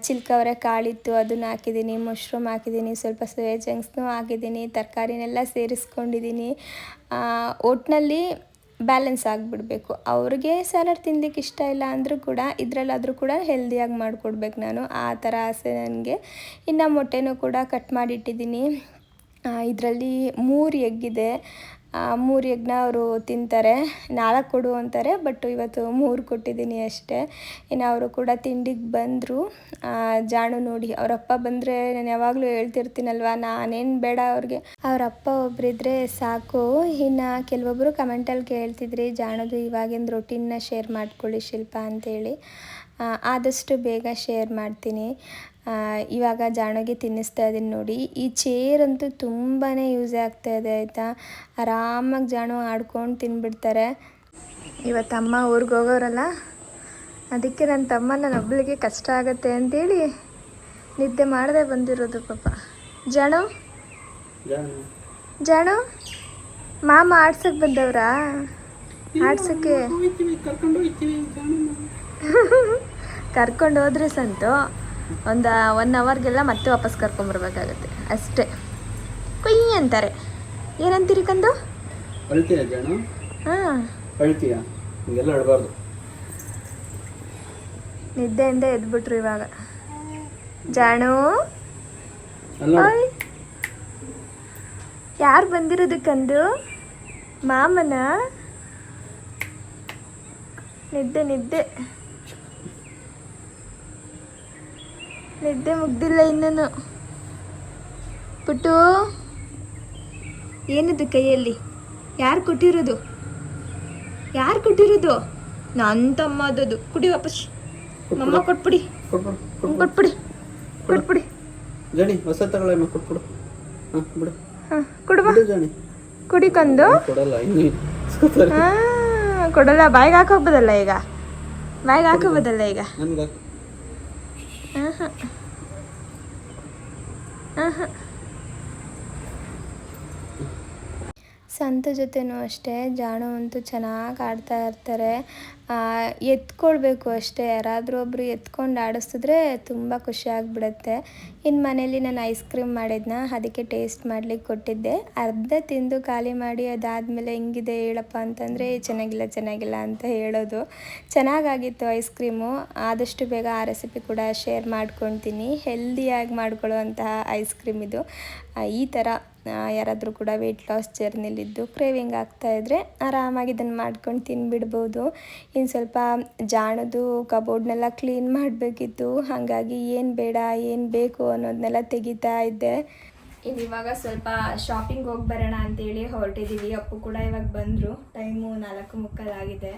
ಚಿಲ್ಕವರೆ ಕಾಳಿತ್ತು ಅದನ್ನು ಹಾಕಿದ್ದೀನಿ, ಮಶ್ರೂಮ್ ಹಾಕಿದ್ದೀನಿ, ಸ್ವಲ್ಪ ಸೋಯಾ ಚಂಕ್ಸ್ನೂ ಹಾಕಿದ್ದೀನಿ, ತರಕಾರಿನೆಲ್ಲ ಸೇರಿಸ್ಕೊಂಡಿದ್ದೀನಿ. ಒಟ್ಟಿನಲ್ಲಿ ಬ್ಯಾಲೆನ್ಸ್ ಆಗಿಬಿಡ್ಬೇಕು. ಅವ್ರಿಗೆ ಸಲಾಡ್ ತಿನ್ಲಿಕ್ಕೆ ಇಷ್ಟ ಇಲ್ಲ ಅಂದರೂ ಕೂಡ ಇದರಲ್ಲಾದರೂ ಕೂಡ ಹೆಲ್ದಿಯಾಗಿ ಮಾಡಿಕೊಡ್ಬೇಕು ನಾನು, ಆ ಥರ ಆಸೆ ನನಗೆ. ಇನ್ನು ಮೊಟ್ಟೆನೂ ಕೂಡ ಕಟ್ ಮಾಡಿಟ್ಟಿದ್ದೀನಿ. ಇದರಲ್ಲಿ 3 ಎಗ್ಗಿದೆ. 3 ಎಗ್ನ ಅವರು ತಿಂತಾರೆ, 4 ಕೊಡು ಅಂತಾರೆ, ಬಟ್ ಇವತ್ತು 3 ಕೊಟ್ಟಿದ್ದೀನಿ ಅಷ್ಟೇ. ಇನ್ನು ಅವರು ಕೂಡ ತಿಂಡಿಗೆ ಬಂದರು. ಜಾಣು ನೋಡಿ, ಅವರಪ್ಪ ಬಂದರೆ ನಾನು ಯಾವಾಗಲೂ ಹೇಳ್ತಿರ್ತೀನಲ್ವ, ನಾನೇನು ಬೇಡ ಅವ್ರಿಗೆ, ಅವರಪ್ಪ ಒಬ್ಬರಿದ್ರೆ ಸಾಕು. ಇನ್ನು ಕೆಲವೊಬ್ಬರು ಕಮೆಂಟಲ್ಲಿ ಕೇಳ್ತಿದ್ರಿ ಜಾಣದು ಇವಾಗಿಂದ ರೊಟೀನ್ನ ಶೇರ್ ಮಾಡ್ಕೊಳ್ಳಿ ಶಿಲ್ಪ ಅಂತೇಳಿ. ಆದಷ್ಟು ಬೇಗ ಶೇರ್ ಮಾಡ್ತೀನಿ. ಇವಾಗ ಜಾಣಗೆ ತಿನ್ನಿಸ್ತಾ ಇದ್ದೀನಿ ನೋಡಿ. ಈ ಚೇರ್ ಅಂತೂ ತುಂಬಾ ಯೂಸ್ ಆಗ್ತಾಯಿದೆ ಆಯಿತಾ. ಆರಾಮಾಗಿ ಜಾಣು ಆಡ್ಕೊಂಡು ತಿನ್ಬಿಡ್ತಾರೆ. ಇವತ್ತು ಅಮ್ಮ ಊರಿಗೆ ಹೋಗೋರಲ್ಲ, ಅದಕ್ಕೆ ನನ್ನ ತಮ್ಮ ನನ್ನ ಒಬ್ಬಳಿಗೆ ಕಷ್ಟ ಆಗುತ್ತೆ ಅಂತೇಳಿ ನಿದ್ದೆ ಮಾಡದೆ ಬಂದಿರೋದು ಪಾಪ. ಜಾಣು ಜಾಣು ಮಾಮ ಆಡ್ಸಕ್ಕೆ ಬಂದವ್ರಾ? ಆಡ್ಸಕ್ಕೆ ಕರ್ಕೊಂಡು ಹೋದ್ರೆ ಸಂತು ಒಂದು 1 ಅವರ್ಗೆಲ್ಲ ಮತ್ತೆ ವಾಪಸ್ ಕರ್ಕೊಂಬರ್ಬೇಕಾಗತ್ತೆ ಅಷ್ಟೇ. ಕೊಯ್ ಅಂತಾರೆ. ಏನಂತೀರಿ ಕಂದು? ಅಳ್ತೀಯ ಜಾಣು? ಹಾಂ ಅಳ್ತೀಯ, ಹಿಂಗೆಲ್ಲ ಅಳಬಾರ್ದು. ನಿದ್ದೆಯಿಂದ ಎದ್ಬಿಟ್ರು ಇವಾಗ. ಜಾಣು ಯಾರು ಬಂದಿರೋದು ಕಂದು? ಮಾಮನ? ನಿದ್ದೆ ನಿದ್ದೆ ನಿದ್ದೆ ಮುಗ್ದಿಲ್ಲ ಇನ್ನೂ. ಪುಟ್ಟು ಏನದು ಕೈಯಲ್ಲಿ? ಯಾರು ಕೊಟ್ಟಿರೋದು? ಯಾರು ಕೊಟ್ಟಿರೋದು? ನನ್ನ ತಮ್ಮ ಅದದು. ಕುಡಿ ವಾಪಸ್. ಮಮ್ಮ ಕೊಟ್ಬಿಡಿ, ಕೊಟ್ಬಿಡಿ, ಕೊಟ್ಬಿಡಿ. ಜಾಣಿ ಹೊಸ ತಗೊಳ್ಳೋಣ, ಕೊಟ್ಬಿಡು. ಹಾಂ ಬಿಡು. ಹಾಂ ಕೊಡುವ. ಜಾಣಿ ಕುಡಿಕೊಂದು ಕೊಡಲ್ಲ ಇನ್ನು ಇಸ್ಕೊತಾರೆ. ಕೊಡಲ್ಲ. ಬಾಯಿಗೆ ಹಾಕೋಬೋದಲ್ಲ ಈಗ, ಬಾಯಿಗೆ ಹಾಕೋಬೋದಲ್ಲ ಈಗ. ನನ್ಗೆ ಹಾಂ ಹಾಂ ಹಾಂ ಹಾಂ. ಸಂತು ಜೊತೆನೂ ಅಷ್ಟೇ, ಜಾಣು ಅಂತೂ ಚೆನ್ನಾಗಿ ಆಡ್ತಾ ಇರ್ತಾರೆ. ಎತ್ಕೊಳ್ಬೇಕು ಅಷ್ಟೇ, ಯಾರಾದರೂ ಒಬ್ಬರು ಎತ್ಕೊಂಡು ಆಡಿಸಿದ್ರೆ ತುಂಬ ಖುಷಿ ಆಗಿಬಿಡುತ್ತೆ. ಇನ್ನು ಮನೇಲಿ ನಾನು ಐಸ್ ಕ್ರೀಮ್ ಮಾಡಿದ್ನ, ಅದಕ್ಕೆ ಟೇಸ್ಟ್ ಮಾಡ್ಲಿಕ್ಕೆ ಕೊಟ್ಟಿದ್ದೆ. ಅರ್ಧ ತಿಂದು ಖಾಲಿ ಮಾಡಿ ಅದಾದಮೇಲೆ ಹೆಂಗಿದೆ ಹೇಳಪ್ಪ ಅಂತಂದರೆ ಚೆನ್ನಾಗಿಲ್ಲ ಅಂತ ಹೇಳೋದು. ಚೆನ್ನಾಗಾಗಿತ್ತು ಐಸ್ ಕ್ರೀಮು. ಆದಷ್ಟು ಬೇಗ ಆ ರೆಸಿಪಿ ಕೂಡ ಶೇರ್ ಮಾಡ್ಕೊಳ್ತೀನಿ. ಹೆಲ್ದಿಯಾಗಿ ಮಾಡ್ಕೊಳ್ಳುವಂತಹ ಐಸ್ ಕ್ರೀಮ್ ಇದು. ಈ ಥರ ಯಾರಾದರೂ ಕೂಡ ವೆಯ್ಟ್ ಲಾಸ್ ಜರ್ನಿಲಿದ್ದು ಕ್ರೇವಿಂಗ್ ಆಗ್ತಾಯಿದ್ರೆ ಆರಾಮಾಗಿ ಇದನ್ನು ಮಾಡ್ಕೊಂಡು ತಿನ್ಬಿಡ್ಬೋದು. ಇನ್ನು ಸ್ವಲ್ಪ ಜಾಣದು ಕಬೋರ್ಡ್ನೆಲ್ಲ ಕ್ಲೀನ್ ಮಾಡಬೇಕಿತ್ತು, ಹಾಗಾಗಿ ಏನು ಬೇಡ ಏನು ಬೇಕು ಅನ್ನೋದನ್ನೆಲ್ಲ ತೆಗಿತಾ ಇದ್ದೆ. ಇನ್ನು ಇವಾಗ ಸ್ವಲ್ಪ ಶಾಪಿಂಗ್ ಹೋಗಿ ಬರೋಣ ಅಂತೇಳಿ ಹೊರಟಿದ್ದೀವಿ. ಅಪ್ಪು ಕೂಡ ಇವಾಗ ಬಂದರು. ಟೈಮು 4:45 ಆಗಿದೆ.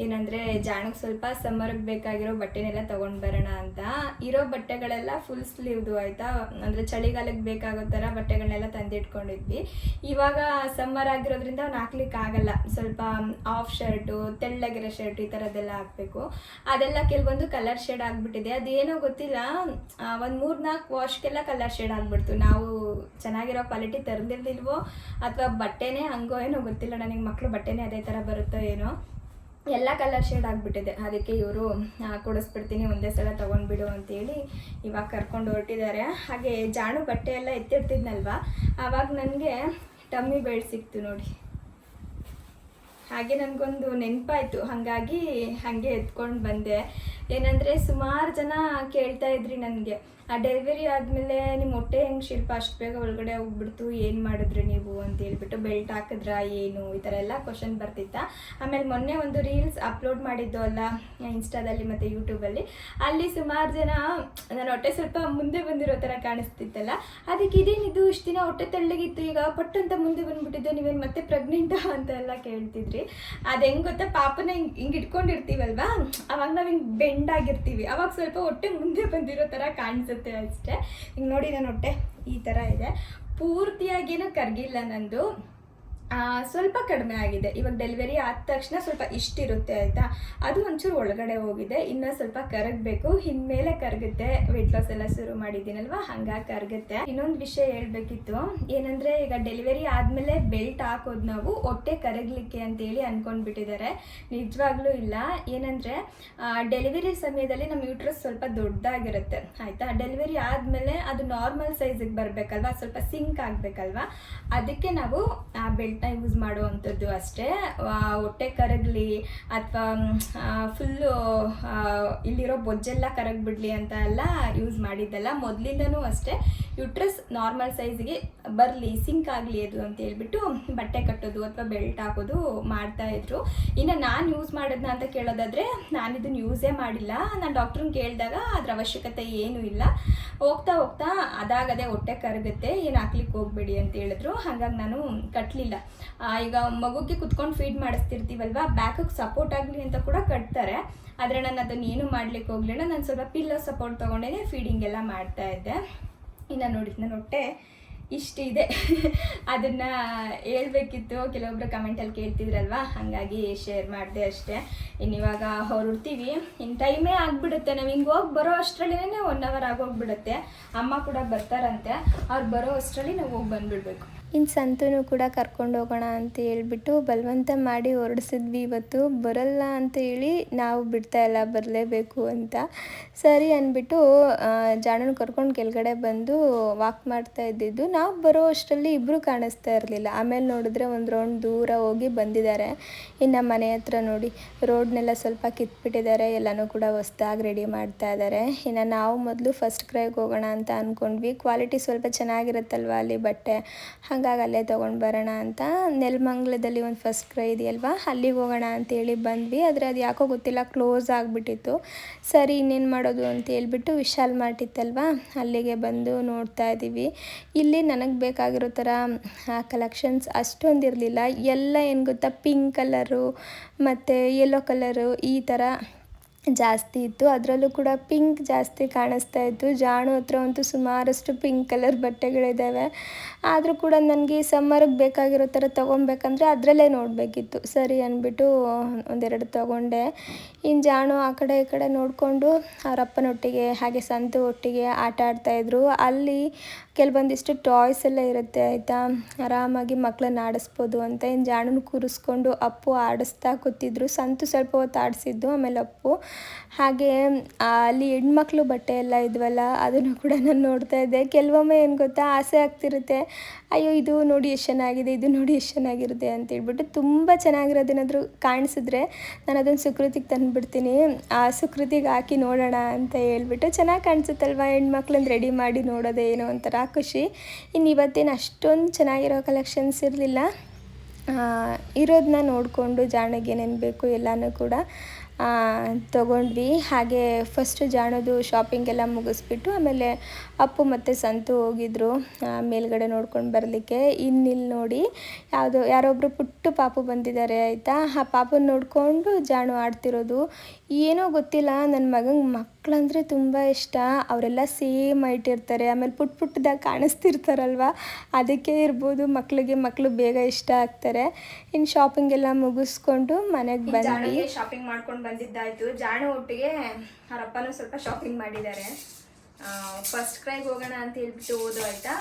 ಏನಂದರೆ ಜಾಣಕ್ಕೆ ಸ್ವಲ್ಪ ಸಮ್ಮರ್ಗೆ ಬೇಕಾಗಿರೋ ಬಟ್ಟೆನೆಲ್ಲ ತೊಗೊಂಡು ಬರೋಣ ಅಂತ. ಇರೋ ಬಟ್ಟೆಗಳೆಲ್ಲ ಫುಲ್ ಸ್ಲೀವ್ದು ಆಯಿತಾ, ಅಂದರೆ ಚಳಿಗಾಲಕ್ಕೆ ಬೇಕಾಗೋ ಥರ ಬಟ್ಟೆಗಳನ್ನೆಲ್ಲ ತಂದಿಟ್ಕೊಂಡಿದ್ವಿ. ಇವಾಗ ಸಮ್ಮರ್ ಆಗಿರೋದ್ರಿಂದ ಅವ್ನು ಹಾಕ್ಲಿಕ್ಕೆ ಆಗಲ್ಲ. ಸ್ವಲ್ಪ ಆಫ್ ಶರ್ಟು, ತೆಳ್ಳಗಿರೋ ಶರ್ಟ್ ಈ ಥರದ್ದೆಲ್ಲ ಹಾಕಬೇಕು. ಅದೆಲ್ಲ ಕೆಲವೊಂದು ಕಲರ್ ಶೇಡ್ ಆಗಿಬಿಟ್ಟಿದೆ. ಅದೇನೋ ಗೊತ್ತಿಲ್ಲ, ಒಂದು 3-4 ವಾಶ್ಗೆಲ್ಲ ಕಲರ್ ಶೇಡ್ ಆಗಿಬಿಡ್ತು. ನಾವು ಚೆನ್ನಾಗಿರೋ ಕ್ವಾಲಿಟಿ ತರದಿಲ್ವೋ ಅಥವಾ ಬಟ್ಟೆನೇ ಹಂಗೋ ಏನೋ ಗೊತ್ತಿಲ್ಲ ನನಗೆ. ಮಕ್ಕಳು ಬಟ್ಟೆನೇ ಅದೇ ಥರ ಬರುತ್ತೋ ಏನೋ, ಎಲ್ಲ ಕಲರ್ ಶೇಡ್ ಆಗಿಬಿಟ್ಟಿದೆ. ಅದಕ್ಕೆ ಇವರು ಕೊಡಿಸ್ಬಿಡ್ತೀನಿ ಒಂದೇ ಸಲ ತೊಗೊಂಡ್ಬಿಡು ಅಂತೇಳಿ ಇವಾಗ ಕರ್ಕೊಂಡು ಹೊರಟಿದ್ದಾರೆ. ಹಾಗೆ ಜಾಣು ಬಟ್ಟೆ ಎಲ್ಲ ಎತ್ತಿಡ್ತಿದ್ನಲ್ವ, ಆವಾಗ ನನಗೆ ಟಮ್ಮಿ ಬೆಲ್ಟ್ ಸಿಕ್ತು ನೋಡಿ. ಹಾಗೆ ನನಗೊಂದು ನೆನಪಾಯಿತು, ಹಾಗಾಗಿ ಹಾಗೆ ಎತ್ಕೊಂಡು ಬಂದೆ. ಏನಂದರೆ ಸುಮಾರು ಜನ ಕೇಳ್ತಾ ಇದ್ರಿ ನನಗೆ, ಆ ಡೆಲಿವರಿ ಆದಮೇಲೆ ನಿಮ್ಮ ಹೊಟ್ಟೆ ಹೆಂಗೆ ಶಿಲ್ಪ ಅಷ್ಟು ಬೇಗ ಒಳಗಡೆ ಹೋಗ್ಬಿಡ್ತು, ಏನು ಮಾಡಿದ್ರಿ ನೀವು ಅಂತ ಹೇಳ್ಬಿಟ್ಟು, ಬೆಲ್ಟ್ ಹಾಕಿದ್ರಾ ಏನು, ಈ ಥರ ಎಲ್ಲ ಕ್ವಶನ್ ಬರ್ತಿತ್ತ. ಆಮೇಲೆ ಮೊನ್ನೆ ಒಂದು ರೀಲ್ಸ್ ಅಪ್ಲೋಡ್ ಮಾಡಿದ್ದು ಅಲ್ಲ ಇನ್ಸ್ಟಾದಲ್ಲಿ ಮತ್ತು ಯೂಟ್ಯೂಬಲ್ಲಿ, ಅಲ್ಲಿ ಸುಮಾರು ಜನ ನನ್ನ ಹೊಟ್ಟೆ ಸ್ವಲ್ಪ ಮುಂದೆ ಬಂದಿರೋ ಥರ ಕಾಣಿಸ್ತಿತ್ತಲ್ಲ, ಅದಕ್ಕೆ ಇದೇನಿದು ಇಷ್ಟು ದಿನ ಹೊಟ್ಟೆ ತೆಳ್ಳಗಿತ್ತು ಈಗ ಪಟ್ಟು ಅಂತ ಮುಂದೆ ಬಂದುಬಿಟ್ಟಿದ್ದು, ನೀವೇನು ಮತ್ತೆ ಪ್ರೆಗ್ನೆಂಟಾ ಅಂತ ಎಲ್ಲ ಕೇಳ್ತಿದ್ರಿ. ಅದು ಹೆಂಗೆ ಗೊತ್ತಾ, ಪಾಪನ ಹಿಂಗೆ ಇಟ್ಕೊಂಡಿರ್ತೀವಲ್ವಾ, ಅವಾಗ ನಾವು ಹಿಂಗೆ ಬೆಂಡ್ ಆಗಿರ್ತೀವಿ, ಅವಾಗ ಸ್ವಲ್ಪ ಹೊಟ್ಟೆ ಮುಂದೆ ಬಂದಿರೋ ಥರ ಕಾಣಿಸುತ್ತೆ ಅಷ್ಟೇ. ಹಿಂಗೆ ನೋಡಿ ನನ್ನ ಹೊಟ್ಟೆ ಈ ಥರ ಇದೆ. ಪೂರ್ತಿಯಾಗೇನೂ ಕರಗಿಲ್ಲ ನಂದು, ಸ್ವಲ್ಪ ಕಡಿಮೆ ಆಗಿದೆ. ಇವಾಗ ಡೆಲಿವರಿ ಆದ ತಕ್ಷಣ ಸ್ವಲ್ಪ ಇಷ್ಟಿರುತ್ತೆ ಆಯಿತಾ, ಅದು ಒಂಚೂರು ಒಳಗಡೆ ಹೋಗಿದೆ. ಇನ್ನೂ ಸ್ವಲ್ಪ ಕರಗಬೇಕು, ಇನ್ಮೇಲೆ ಕರಗುತ್ತೆ. ವೆಯ್ಟ್ ಲಾಸ್ ಎಲ್ಲ ಶುರು ಮಾಡಿದ್ದೀನಲ್ವ, ಹಂಗಾಗಿ ಕರಗುತ್ತೆ. ಇನ್ನೊಂದು ವಿಷಯ ಹೇಳಬೇಕಿತ್ತು, ಏನಂದರೆ ಈಗ ಡೆಲಿವರಿ ಆದಮೇಲೆ ಬೆಲ್ಟ್ ಹಾಕೋದು ನಾವು ಹೊಟ್ಟೆ ಕರಗಲಿಕ್ಕೆ ಅಂತೇಳಿ ಅಂದ್ಕೊಂಡ್ಬಿಟ್ಟಿದ್ದಾರೆ. ನಿಜವಾಗ್ಲೂ ಇಲ್ಲ. ಏನಂದರೆ ಡೆಲಿವರಿ ಸಮಯದಲ್ಲಿ ನಮ್ಮ ಯೂಟ್ರಸ್ ಸ್ವಲ್ಪ ದೊಡ್ಡದಾಗಿರುತ್ತೆ ಆಯಿತಾ. ಡೆಲಿವರಿ ಆದಮೇಲೆ ಅದು ನಾರ್ಮಲ್ ಸೈಜಿಗೆ ಬರಬೇಕಲ್ವ, ಸ್ವಲ್ಪ ಸಿಂಕ್ ಆಗಬೇಕಲ್ವ, ಅದಕ್ಕೆ ನಾವು ಆ ಬೆಲ್ಟ್ನ ಯೂಸ್ ಮಾಡುವಂಥದ್ದು ಅಷ್ಟೇ. ಹೊಟ್ಟೆ ಕರಗಲಿ ಅಥವಾ ಫುಲ್ಲು ಇಲ್ಲಿರೋ ಬೊಜ್ಜೆಲ್ಲ ಕರಗಿಬಿಡ್ಲಿ ಅಂತ ಎಲ್ಲ ಯೂಸ್ ಮಾಡಿದ್ದಲ್ಲ. ಮೊದಲಿಂದನೂ ಅಷ್ಟೇ ಯೂಟ್ರಸ್ ನಾರ್ಮಲ್ ಸೈಜ್ಗೆ ಬರಲಿ, ಸಿಂಕ್ ಆಗಲಿ ಅದು ಅಂತ ಹೇಳ್ಬಿಟ್ಟು ಬಟ್ಟೆ ಕಟ್ಟೋದು ಅಥವಾ ಬೆಲ್ಟ್ ಹಾಕೋದು ಮಾಡ್ತಾಯಿದ್ರು. ಇನ್ನು ನಾನು ಯೂಸ್ ಮಾಡೋದನ್ನ ಅಂತ ಕೇಳೋದಾದರೆ, ನಾನು ಇದನ್ನು ಯೂಸೇ ಮಾಡಿಲ್ಲ. ನಾನು ಡಾಕ್ಟ್ರನ್ನ ಕೇಳಿದಾಗ ಅದ್ರ ಅವಶ್ಯಕತೆ ಏನೂ ಇಲ್ಲ, ಹೋಗ್ತಾ ಹೋಗ್ತಾ ಅದಾಗದೇ ಹೊಟ್ಟೆ ಕರಗುತ್ತೆ, ಏನು ಹಾಕ್ಲಿಕ್ಕೆ ಹೋಗ್ಬೇಡಿ ಅಂತ ಹೇಳಿದ್ರು. ಹಾಗಾಗಿ ನಾನು ಕಟ್ಟಲಿಲ್ಲ. ಈಗ ಮಗುಗೆ ಕುತ್ಕೊಂಡು ಫೀಡ್ ಮಾಡಿಸ್ತಿರ್ತೀವಲ್ವ, ಬ್ಯಾಕಿಗೆ ಸಪೋರ್ಟ್ ಆಗಲಿ ಅಂತ ಕೂಡ ಕಟ್ತಾರೆ, ಆದರೆ ನಾನು ಅದನ್ನು ಏನು ಮಾಡ್ಲಿಕ್ಕೆ ಹೋಗಲಿಲ್ಲ. ನಾನು ಸ್ವಲ್ಪ ಪಿಲ್ಲೋ ಸಪೋರ್ಟ್ ತೊಗೊಂಡೇ ಫೀಡಿಂಗ್ ಎಲ್ಲ ಮಾಡ್ತಾಯಿದ್ದೆ. ಇನ್ನು ನೋಡಿ ನನ್ನ ಹೊಟ್ಟೆ ಇಷ್ಟಿದೆ. ಅದನ್ನು ಹೇಳ್ಬೇಕಿತ್ತು, ಕೆಲವೊಬ್ಬರು ಕಮೆಂಟಲ್ಲಿ ಕೇಳ್ತಿದ್ರಲ್ವ, ಹಾಗಾಗಿ ಶೇರ್ ಮಾಡಿದೆ ಅಷ್ಟೇ. ಇನ್ನಿವಾಗ ಹೊರಡ್ತೀವಿ. ಇನ್ನು ಟೈಮೇ ಆಗಿಬಿಡುತ್ತೆ, ನಾವು ಹಿಂಗೆ ಹೋಗಿ ಬರೋ ಅಷ್ಟರಲ್ಲೇ 1 hour ಆಗೋಗ್ಬಿಡುತ್ತೆ. ಅಮ್ಮ ಕೂಡ ಬರ್ತಾರಂತೆ, ಅವ್ರು ಬರೋ ಅಷ್ಟರಲ್ಲಿ ನಾವು ಹೋಗಿ ಬಂದುಬಿಡ್ಬೇಕು. ಇನ್ನು ಸಂತೂನು ಕೂಡ ಕರ್ಕೊಂಡು ಹೋಗೋಣ ಅಂತ ಹೇಳ್ಬಿಟ್ಟು ಬಲವಂತ ಮಾಡಿ ಹೊರಡಿಸಿದ್ವಿ. ಇವತ್ತು ಬರಲ್ಲ ಅಂತ ಹೇಳಿ ನಾವು ಬಿಡ್ತಾಯಿಲ್ಲ, ಬರಲೇಬೇಕು ಅಂತ. ಸರಿ ಅಂದ್ಬಿಟ್ಟು ಜಾಣನ ಕರ್ಕೊಂಡು ಕೆಳಗಡೆ ಬಂದು ವಾಕ್ ಮಾಡ್ತಾ ಇದ್ದಿದ್ದು. ನಾವು ಬರೋ ಅಷ್ಟರಲ್ಲಿ ಇಬ್ಬರು ಕಾಣಿಸ್ತಾ ಇರಲಿಲ್ಲ. ಆಮೇಲೆ ನೋಡಿದ್ರೆ ಒಂದು ರೌಂಡ್ ದೂರ ಹೋಗಿ ಬಂದಿದ್ದಾರೆ. ಇನ್ನು ಮನೆ ಹತ್ರ ನೋಡಿ ರೋಡ್ನೆಲ್ಲ ಸ್ವಲ್ಪ ಕಿತ್ಬಿಟ್ಟಿದ್ದಾರೆ, ಎಲ್ಲನೂ ಕೂಡ ಹೊಸ್ದಾಗಿ ರೆಡಿ ಮಾಡ್ತಾ ಇದ್ದಾರೆ. ಇನ್ನು ನಾವು ಮೊದಲು ಫಸ್ಟ್ ಕ್ರೈಗೆ ಹೋಗೋಣ ಅಂತ ಅಂದ್ಕೊಂಡ್ವಿ. ಕ್ವಾಲಿಟಿ ಸ್ವಲ್ಪ ಚೆನ್ನಾಗಿರುತ್ತಲ್ವ ಅಲ್ಲಿ ಬಟ್ಟೆ, ಹಾಗಾಗಿ ಅಲ್ಲೇ ತೊಗೊಂಡು ಬರೋಣ ಅಂತ. ನೆಲಮಂಗಲದಲ್ಲಿ ಒಂದು ಫಸ್ಟ್ ಕ್ರೈ ಇದೆಯಲ್ವ, ಅಲ್ಲಿಗೆ ಹೋಗೋಣ ಅಂತೇಳಿ ಬಂದ್ವಿ. ಆದರೆ ಅದು ಯಾಕೋ ಗೊತ್ತಿಲ್ಲ, ಕ್ಲೋಸ್ ಆಗಿಬಿಟ್ಟಿತ್ತು. ಸರಿ ಇನ್ನೇನು ಮಾಡೋದು ಅಂತ ಹೇಳ್ಬಿಟ್ಟು ವಿಶಾಲ್ ಮಾರ್ಟ್ ಇತ್ತಲ್ವ, ಅಲ್ಲಿಗೆ ಬಂದು ನೋಡ್ತಾ ಇದ್ದೀವಿ. ಇಲ್ಲಿ ನನಗೆ ಬೇಕಾಗಿರೋ ಥರ ಕಲೆಕ್ಷನ್ಸ್ ಅಷ್ಟೊಂದು ಇರಲಿಲ್ಲ. ಎಲ್ಲ ಏನು ಗೊತ್ತಾ, ಪಿಂಕ್ ಕಲರು ಮತ್ತು ಯೆಲ್ಲೋ ಕಲರು ಈ ಥರ ಜಾಸ್ತಿ ಇತ್ತು. ಅದರಲ್ಲೂ ಕೂಡ ಪಿಂಕ್ ಜಾಸ್ತಿ ಕಾಣಿಸ್ತಾ ಇತ್ತು. ಜಾಣು ಹತ್ರ ಅಂತೂ ಸುಮಾರಷ್ಟು ಪಿಂಕ್ ಕಲರ್ ಬಟ್ಟೆಗಳಿದ್ದಾವೆ. ಆದರೂ ಕೂಡ ನನಗೆ ಸಮ್ಮರ್ಗೆ ಬೇಕಾಗಿರೋ ಥರ ತೊಗೊಬೇಕಂದ್ರೆ ಅದರಲ್ಲೇ ನೋಡಬೇಕಿತ್ತು. ಸರಿ ಅಂದ್ಬಿಟ್ಟು ಒಂದೆರಡು ತೊಗೊಂಡೆ. ಇನ್ನು ಜಾಣು ಆ ಕಡೆ ಈ ಕಡೆ ನೋಡಿಕೊಂಡು ಅವರಪ್ಪನೊಟ್ಟಿಗೆ ಹಾಗೆ ಸಂತು ಒಟ್ಟಿಗೆ ಆಟ ಆಡ್ತಾಯಿದ್ರು. ಅಲ್ಲಿ ಕೆಲವೊಂದಿಷ್ಟು ಟಾಯ್ಸ್ ಎಲ್ಲ ಇರುತ್ತೆ ಆಯಿತಾ, ಆರಾಮಾಗಿ ಮಕ್ಕಳನ್ನ ಆಡಿಸ್ಬೋದು ಅಂತ. ಇನ್ನು ಜಾಣನ ಕೂರಿಸ್ಕೊಂಡು ಅಪ್ಪು ಆಡಿಸ್ತಾ ಕೂತಿದ್ರು. ಸಂತು ಸ್ವಲ್ಪ ಹೊತ್ತು ಆಡಿಸಿದ್ದು, ಆಮೇಲೆ ಅಪ್ಪು. ಹಾಗೆ ಅಲ್ಲಿ ಹೆಣ್ಮಕ್ಳು ಬಟ್ಟೆ ಎಲ್ಲ ಇದ್ವಲ್ಲ, ಅದನ್ನು ಕೂಡ ನಾನು ನೋಡ್ತಾ ಇದ್ದೆ. ಕೆಲವೊಮ್ಮೆ ಏನು ಗೊತ್ತಾ, ಆಸೆ ಆಗ್ತಿರುತ್ತೆ, ಅಯ್ಯೋ ಇದು ನೋಡಿ ಎಷ್ಟು ಚೆನ್ನಾಗಿದೆ, ಇದು ನೋಡಿ ಎಷ್ಟು ಚೆನ್ನಾಗಿರುತ್ತೆ ಅಂತೇಳ್ಬಿಟ್ಟು. ತುಂಬ ಚೆನ್ನಾಗಿರೋದೇನಾದರೂ ಕಾಣಿಸಿದ್ರೆ ನಾನು ಅದನ್ನು ಸುಕೃತಿಗೆ ತಂದುಬಿಡ್ತೀನಿ. ಆ ಸುಕೃತಿಗೆ ಹಾಕಿ ನೋಡೋಣ ಅಂತ ಹೇಳ್ಬಿಟ್ಟು. ಚೆನ್ನಾಗಿ ಕಾಣಿಸುತ್ತಲ್ವ, ಹೆಣ್ಮಕ್ಳನ್ನ ರೆಡಿ ಮಾಡಿ ನೋಡೋದೇ ಏನೋ ಒಂಥರ ಖುಷಿ. ಇನ್ನು ಇವತ್ತೇನು ಅಷ್ಟೊಂದು ಚೆನ್ನಾಗಿರೋ ಕಲೆಕ್ಷನ್ಸ್ ಇರಲಿಲ್ಲ. ಇರೋದನ್ನ ನೋಡಿಕೊಂಡು ಜಾಣಗೆ ಏನೇನು ಬೇಕು ಎಲ್ಲನೂ ಕೂಡ ತೊಗೊಂಡ್ವಿ. ಹಾಗೆ ಫಸ್ಟು ಜಾಣದು ಶಾಪಿಂಗ್ ಎಲ್ಲ ಮುಗಿಸ್ಬಿಟ್ಟು ಆಮೇಲೆ ಅಪ್ಪು ಮತ್ತು ಸಂತು ಹೋಗಿದ್ರು ಮೇಲ್ಗಡೆ ನೋಡ್ಕೊಂಡು ಬರಲಿಕ್ಕೆ. ಇನ್ನಿಲ್ಲಿ ನೋಡಿ ಯಾರೊಬ್ಬರು ಪುಟ್ಟು ಪಾಪು ಬಂದಿದ್ದಾರೆ ಆಯಿತಾ. ಆ ಪಾಪನ ನೋಡಿಕೊಂಡು ಜಾಣು ಆಡ್ತಿರೋದು. ಏನೋ ಗೊತ್ತಿಲ್ಲ, ನನ್ನ ಮಗಂಗೆ ಮಕ್ಕಳಂದರೆ ತುಂಬ ಇಷ್ಟ. ಅವರೆಲ್ಲ ಸೇಮ್ ಹೈಟ್ ಇರ್ತಾರೆ, ಆಮೇಲೆ ಪುಟ್ಟದಾಗಿ ಕಾಣಿಸ್ತಿರ್ತಾರಲ್ವ, ಅದಕ್ಕೆ ಇರ್ಬೋದು ಮಕ್ಕಳು ಬೇಗ ಇಷ್ಟ ಆಗ್ತಾರೆ. ಇನ್ನು ಶಾಪಿಂಗ್ ಎಲ್ಲ ಮುಗಿಸ್ಕೊಂಡು ಮನೆಗೆ ಬಂದ್ವಿ. ಶಾಪಿಂಗ್ ಮಾಡ್ಕೊಂಡು ಬಂದಿದ್ದಾಯಿತು. ಜಾಣು ಒಟ್ಟಿಗೆ ಅವರಪ್ಪನೂ ಸ್ವಲ್ಪ ಶಾಪಿಂಗ್ ಮಾಡಿದ್ದಾರೆ. ಫಸ್ಟ್ ಕ್ರೈಗೆ ಹೋಗೋಣ ಅಂತ ಹೇಳ್ಬಿಟ್ಟು ಹೋದು ಆಯಿತಾ.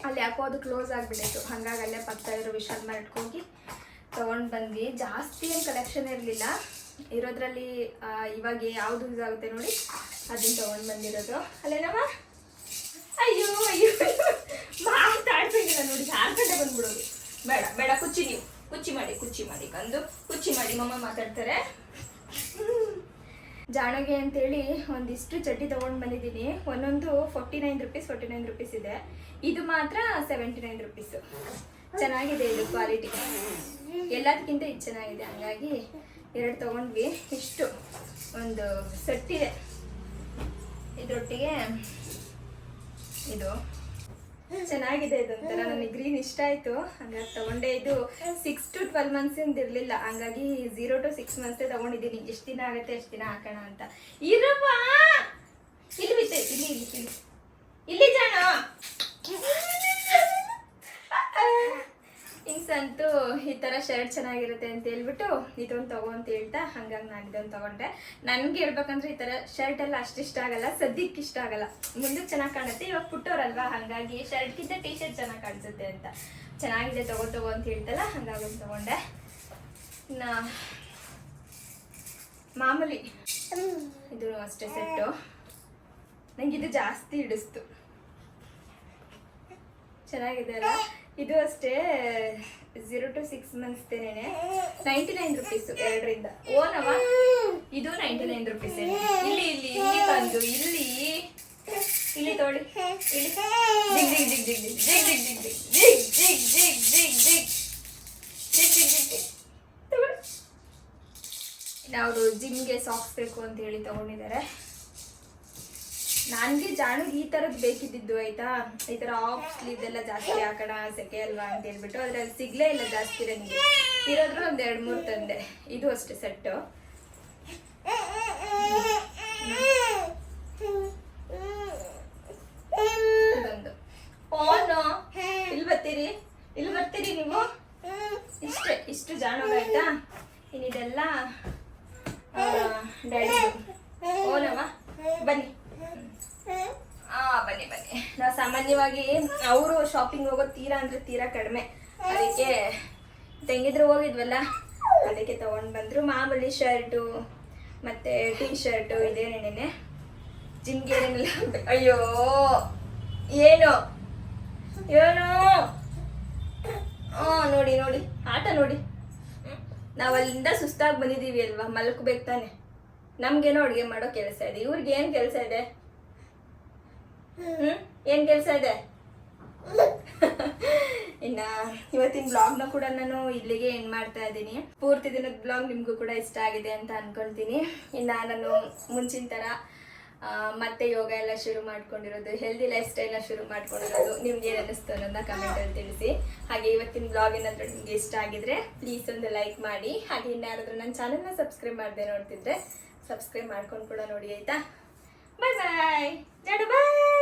ಅಲ್ಲಿ ಯಾಕೋ ಅದು ಕ್ಲೋಸ್ ಆಗಿಬಿಟ್ಟಿತ್ತು, ಹಾಗಾಗಿ ಅಲ್ಲೇ ಪಕ್ಕ ಇರೋ ವಿಶಾಲ್ ಮಾರ್ಟ್ಗೆ ಹೋಗಿ ತೊಗೊಂಡು ಬಂದ್ವಿ. ಜಾಸ್ತಿ ಏನು ಕಲೆಕ್ಷನ್ ಇರಲಿಲ್ಲ ಇರೋದ್ರಲ್ಲಿ. ಇವಾಗ ಯಾವುದು ಯೂಸ್ ಆಗುತ್ತೆ ನೋಡಿ ಅದನ್ನು ತೊಗೊಂಡು ಬಂದಿರೋದು. ಅಲ್ಲೇನಮ್ಮ, ಅಯ್ಯೋ ಅಯ್ಯೋ ಮಾತಾಡ್ತಿದ್ದಿಲ್ಲ ನೋಡಿ, 6 ಗಂಟೆ ಬಂದ್ಬಿಡೋದು. ಬೇಡ ಬೇಡ, ನೀವು ಕುಚ್ಚಿ ಮಾಡಿ ಕಂದು ಕುಚ್ಚಿ ಮಾಡಿ, ಮಮ್ಮ ಮಾತಾಡ್ತಾರೆ. ಜಾಣಗೆ ಅಂತೇಳಿ ಒಂದಿಷ್ಟು ಚಡ್ಡಿ ತೊಗೊಂಡು ಬಂದಿದ್ದೀನಿ. ಒಂದೊಂದು 49 ರುಪೀಸ್ ಇದೆ. ಇದು ಮಾತ್ರ 79 ರುಪೀಸು. ಚೆನ್ನಾಗಿದೆ ಇದು ಕ್ವಾಲಿಟಿ, ಎಲ್ಲದಕ್ಕಿಂತ ಇದು ಚೆನ್ನಾಗಿದೆ. ಹಂಗಾಗಿ 2 ತೊಗೊಂಡ್ವಿ. ಇಷ್ಟು ಒಂದು ಸೆಟ್ ಇದೆ. ಇದರೊಟ್ಟಿಗೆ ಇದು ಚೆನ್ನಾಗಿದೆ. ಇದೊಂಥರ ನನಗೆ ಗ್ರೀನ್ ಇಷ್ಟ ಆಯಿತು, ಹಂಗಾಗಿ ತೊಗೊಂಡೆ. ಇದು 6 to 12 ಮಂತ್ಸಿಂದ ಇರಲಿಲ್ಲ, ಹಂಗಾಗಿ 0 to 6 ಮಂತ್ಸೇ ತೊಗೊಂಡಿದ್ದೀನಿ. ಎಷ್ಟು ದಿನ ಆಗುತ್ತೆ ಅಷ್ಟು ದಿನ ಹಾಕೋಣ ಅಂತ. ಇರವಾ ಇಲ್ಲಿ ಬಿತ್ತೆ, ಇಲ್ಲಿ ಜಾಣ ಹಿಂಗ್ಸಂತೂ ಈ ಥರ ಶರ್ಟ್ ಚೆನ್ನಾಗಿರುತ್ತೆ ಅಂತ ಹೇಳ್ಬಿಟ್ಟು ಇದೊಂದು ತಗೋ ಅಂತ ಹೇಳ್ತಾ, ಹಂಗಾಗಿ ನಾನು ಇದೊಂದು ತೊಗೊಂಡೆ. ನನಗೆ ಹೇಳ್ಬೇಕಂದ್ರೆ ಈ ಥರ ಶರ್ಟ್ ಎಲ್ಲ ಅಷ್ಟು ಇಷ್ಟ ಆಗಲ್ಲ, ಸದ್ಯಕ್ಕೆ ಇಷ್ಟ ಆಗಲ್ಲ. ಮುಂದಕ್ಕೆ ಚೆನ್ನಾಗಿ ಕಾಣುತ್ತೆ, ಇವಾಗ ಪುಟ್ಟೋರಲ್ವಾ, ಹಾಗಾಗಿ ಶರ್ಟ್ಗಿಂತ ಟೀ ಶರ್ಟ್ ಚೆನ್ನಾಗಿ ಕಾಣಿಸುತ್ತೆ ಅಂತ. ಚೆನ್ನಾಗಿದೆ ತಗೋ ಅಂತ ಹೇಳ್ತಲ್ಲ, ಹಂಗಾಗಿ ಒಂದು ತೊಗೊಂಡೆ. ಇನ್ನು ಮಾಮೂಲಿ ಇದು ಅಷ್ಟೇ ಸೆಟ್ಟು. ನನಗಿದು ಜಾಸ್ತಿ ಹಿಡಿಸ್ತು, ಚೆನ್ನಾಗಿದೆ ಅಲ್ಲ. ಇದು ಅಷ್ಟೇ 0 to 6 ಮಂತ್ಸ್ದೇನೆ 99 ರುಪೀಸು, 2ರಿಂದ. ಓನವ ಇದು 99 ರುಪೀಸ್. ಇಲ್ಲಿ ಬಂದು ಇಲ್ಲಿ ತೋಳಿ, ಇಲ್ಲಿ ಜಿಗ್ ಜಿಗ್ ಜಿಗ್ ಜಿಗ್ ಜಿಗ್ ಜಿಗ್ ಜಿಗ್ ಜಿಗ್ ಜಿಗ್ ಜಿಗ್ ಜಿಗ್ ಜಿಗ್ ಜಿಗ್ ಜಿಗ್ ಜಿಗ್ ಜಿಗ್ ತಗೊಳ್ಳಿ. ಇನ್ನು ಅವರು ಜಿಮ್ಗೆ ಸಾಕ್ಸ್ ಬೇಕು ಅಂತ ಹೇಳಿ ತಗೊಂಡಿದ್ದಾರೆ. ನನಗೆ ಜಾಣಿಗೆ ಈ ಥರದ್ದು ಬೇಕಿದ್ದಿದ್ದು ಆಯಿತಾ. ಈ ಥರ ಆಫ್ ಸ್ಲೀವ್ ಎಲ್ಲ ಜಾಸ್ತಿ ಹಾಕೋಣ, ಸೆಕೆ ಅಲ್ವಾ ಅಂತ ಹೇಳ್ಬಿಟ್ಟು ಅದ್ರಲ್ಲಿ ಸಿಗಲೇ ಇಲ್ಲ ಜಾಸ್ತಿ. ನನಗೆ ಇರೋದ್ರ ಒಂದು 2-3 ತಂದೆ. ಇದು ಅಷ್ಟೇ ಸೆಟ್ಟು. ಇದೊಂದು ಓನು ಇಲ್ಲಿ ಬರ್ತೀರಿ ನೀವು. ಇಷ್ಟು ಜಾಣೋಗಾಯ್ತಾ. ಇನ್ನಿದೆಲ್ಲ ಡ್ಯಾಡಿ. ಓನಮ್ಮ ಬನ್ನಿ, ಬನ್ನಿ. ನಾವು ಸಾಮಾನ್ಯವಾಗಿ ಅವರು ಶಾಪಿಂಗ್ ಹೋಗೋದು ತೀರಾ ಕಡಿಮೆ, ಅದಕ್ಕೆ ತೆಂಗಿದ್ರು ಹೋಗಿದ್ವಲ್ಲ, ಅದಕ್ಕೆ ತೊಗೊಂಡು ಬಂದರು. ಮಾಮೂಲಿ ಶರ್ಟು ಮತ್ತು ಟೀ ಶರ್ಟು ಇದೇನೇನೆ. ಜಿಮ್ಗೆ ಏನೇನಿಲ್ಲ. ಅಯ್ಯೋ ಏನು ನೋಡಿ ಆಟ ನೋಡಿ. ನಾವು ಅಲ್ಲಿಂದ ಸುಸ್ತಾಗಿ ಬಂದಿದ್ದೀವಿ ಅಲ್ವಾ, ಮಲ್ಕೋಬೇಕು ತಾನೆ. ನಮಗೇನೋ ಅಡುಗೆ ಮಾಡೋ ಕೆಲಸ ಇದೆ, ಇವ್ರಿಗೆ ಏನು ಕೆಲಸ ಇದೆ? ಏನು ಕೆಲಸ ಇದೆ? ಇನ್ನು ಇವತ್ತಿನ ಬ್ಲಾಗ್ನ ಕೂಡ ನಾನು ಇಲ್ಲಿಗೆ ಎಂಡ್ ಮಾಡ್ತಾ ಇದ್ದೀನಿ. ಪೂರ್ತಿ ದಿನದ ಬ್ಲಾಗ್ ನಿಮಗೂ ಕೂಡ ಇಷ್ಟ ಆಗಿದೆ ಅಂತ ಅನ್ಕೊಳ್ತೀನಿ. ಇನ್ನು ನಾನು ಮುಂಚಿನ ಥರ ಮತ್ತೆ ಯೋಗ ಎಲ್ಲ ಶುರು ಮಾಡ್ಕೊಂಡಿರೋದು, ಹೆಲ್ದಿ ಲೈಫ್ ಸ್ಟೈಲ್ನ ಶುರು ಮಾಡ್ಕೊಂಡಿರೋದು ನಿಮ್ಗೆ ಏನು ಅನ್ನಿಸ್ತು ಅನ್ನೋದನ್ನ ಕಮೆಂಟಲ್ಲಿ ತಿಳಿಸಿ. ಹಾಗೆ ಇವತ್ತಿನ ಬ್ಲಾಗ್ ಏನಾದರೂ ನಿಮಗೆ ಇಷ್ಟ ಆಗಿದ್ರೆ ಪ್ಲೀಸ್ ಒಂದು ಲೈಕ್ ಮಾಡಿ. ಹಾಗೆ ಇನ್ಯಾರಾದರೂ ನನ್ನ ಚಾನಲ್ನ ಸಬ್ಸ್ಕ್ರೈಬ್ ಮಾಡದೆ ನೋಡ್ತಿದ್ರೆ ಸಬ್ಸ್ಕ್ರೈಬ್ ಮಾಡ್ಕೊಂಡು ಕೂಡ ನೋಡಿ ಆಯಿತಾ. ಬಾಯ್ ಬಾಯ್. ಬಾಯ್.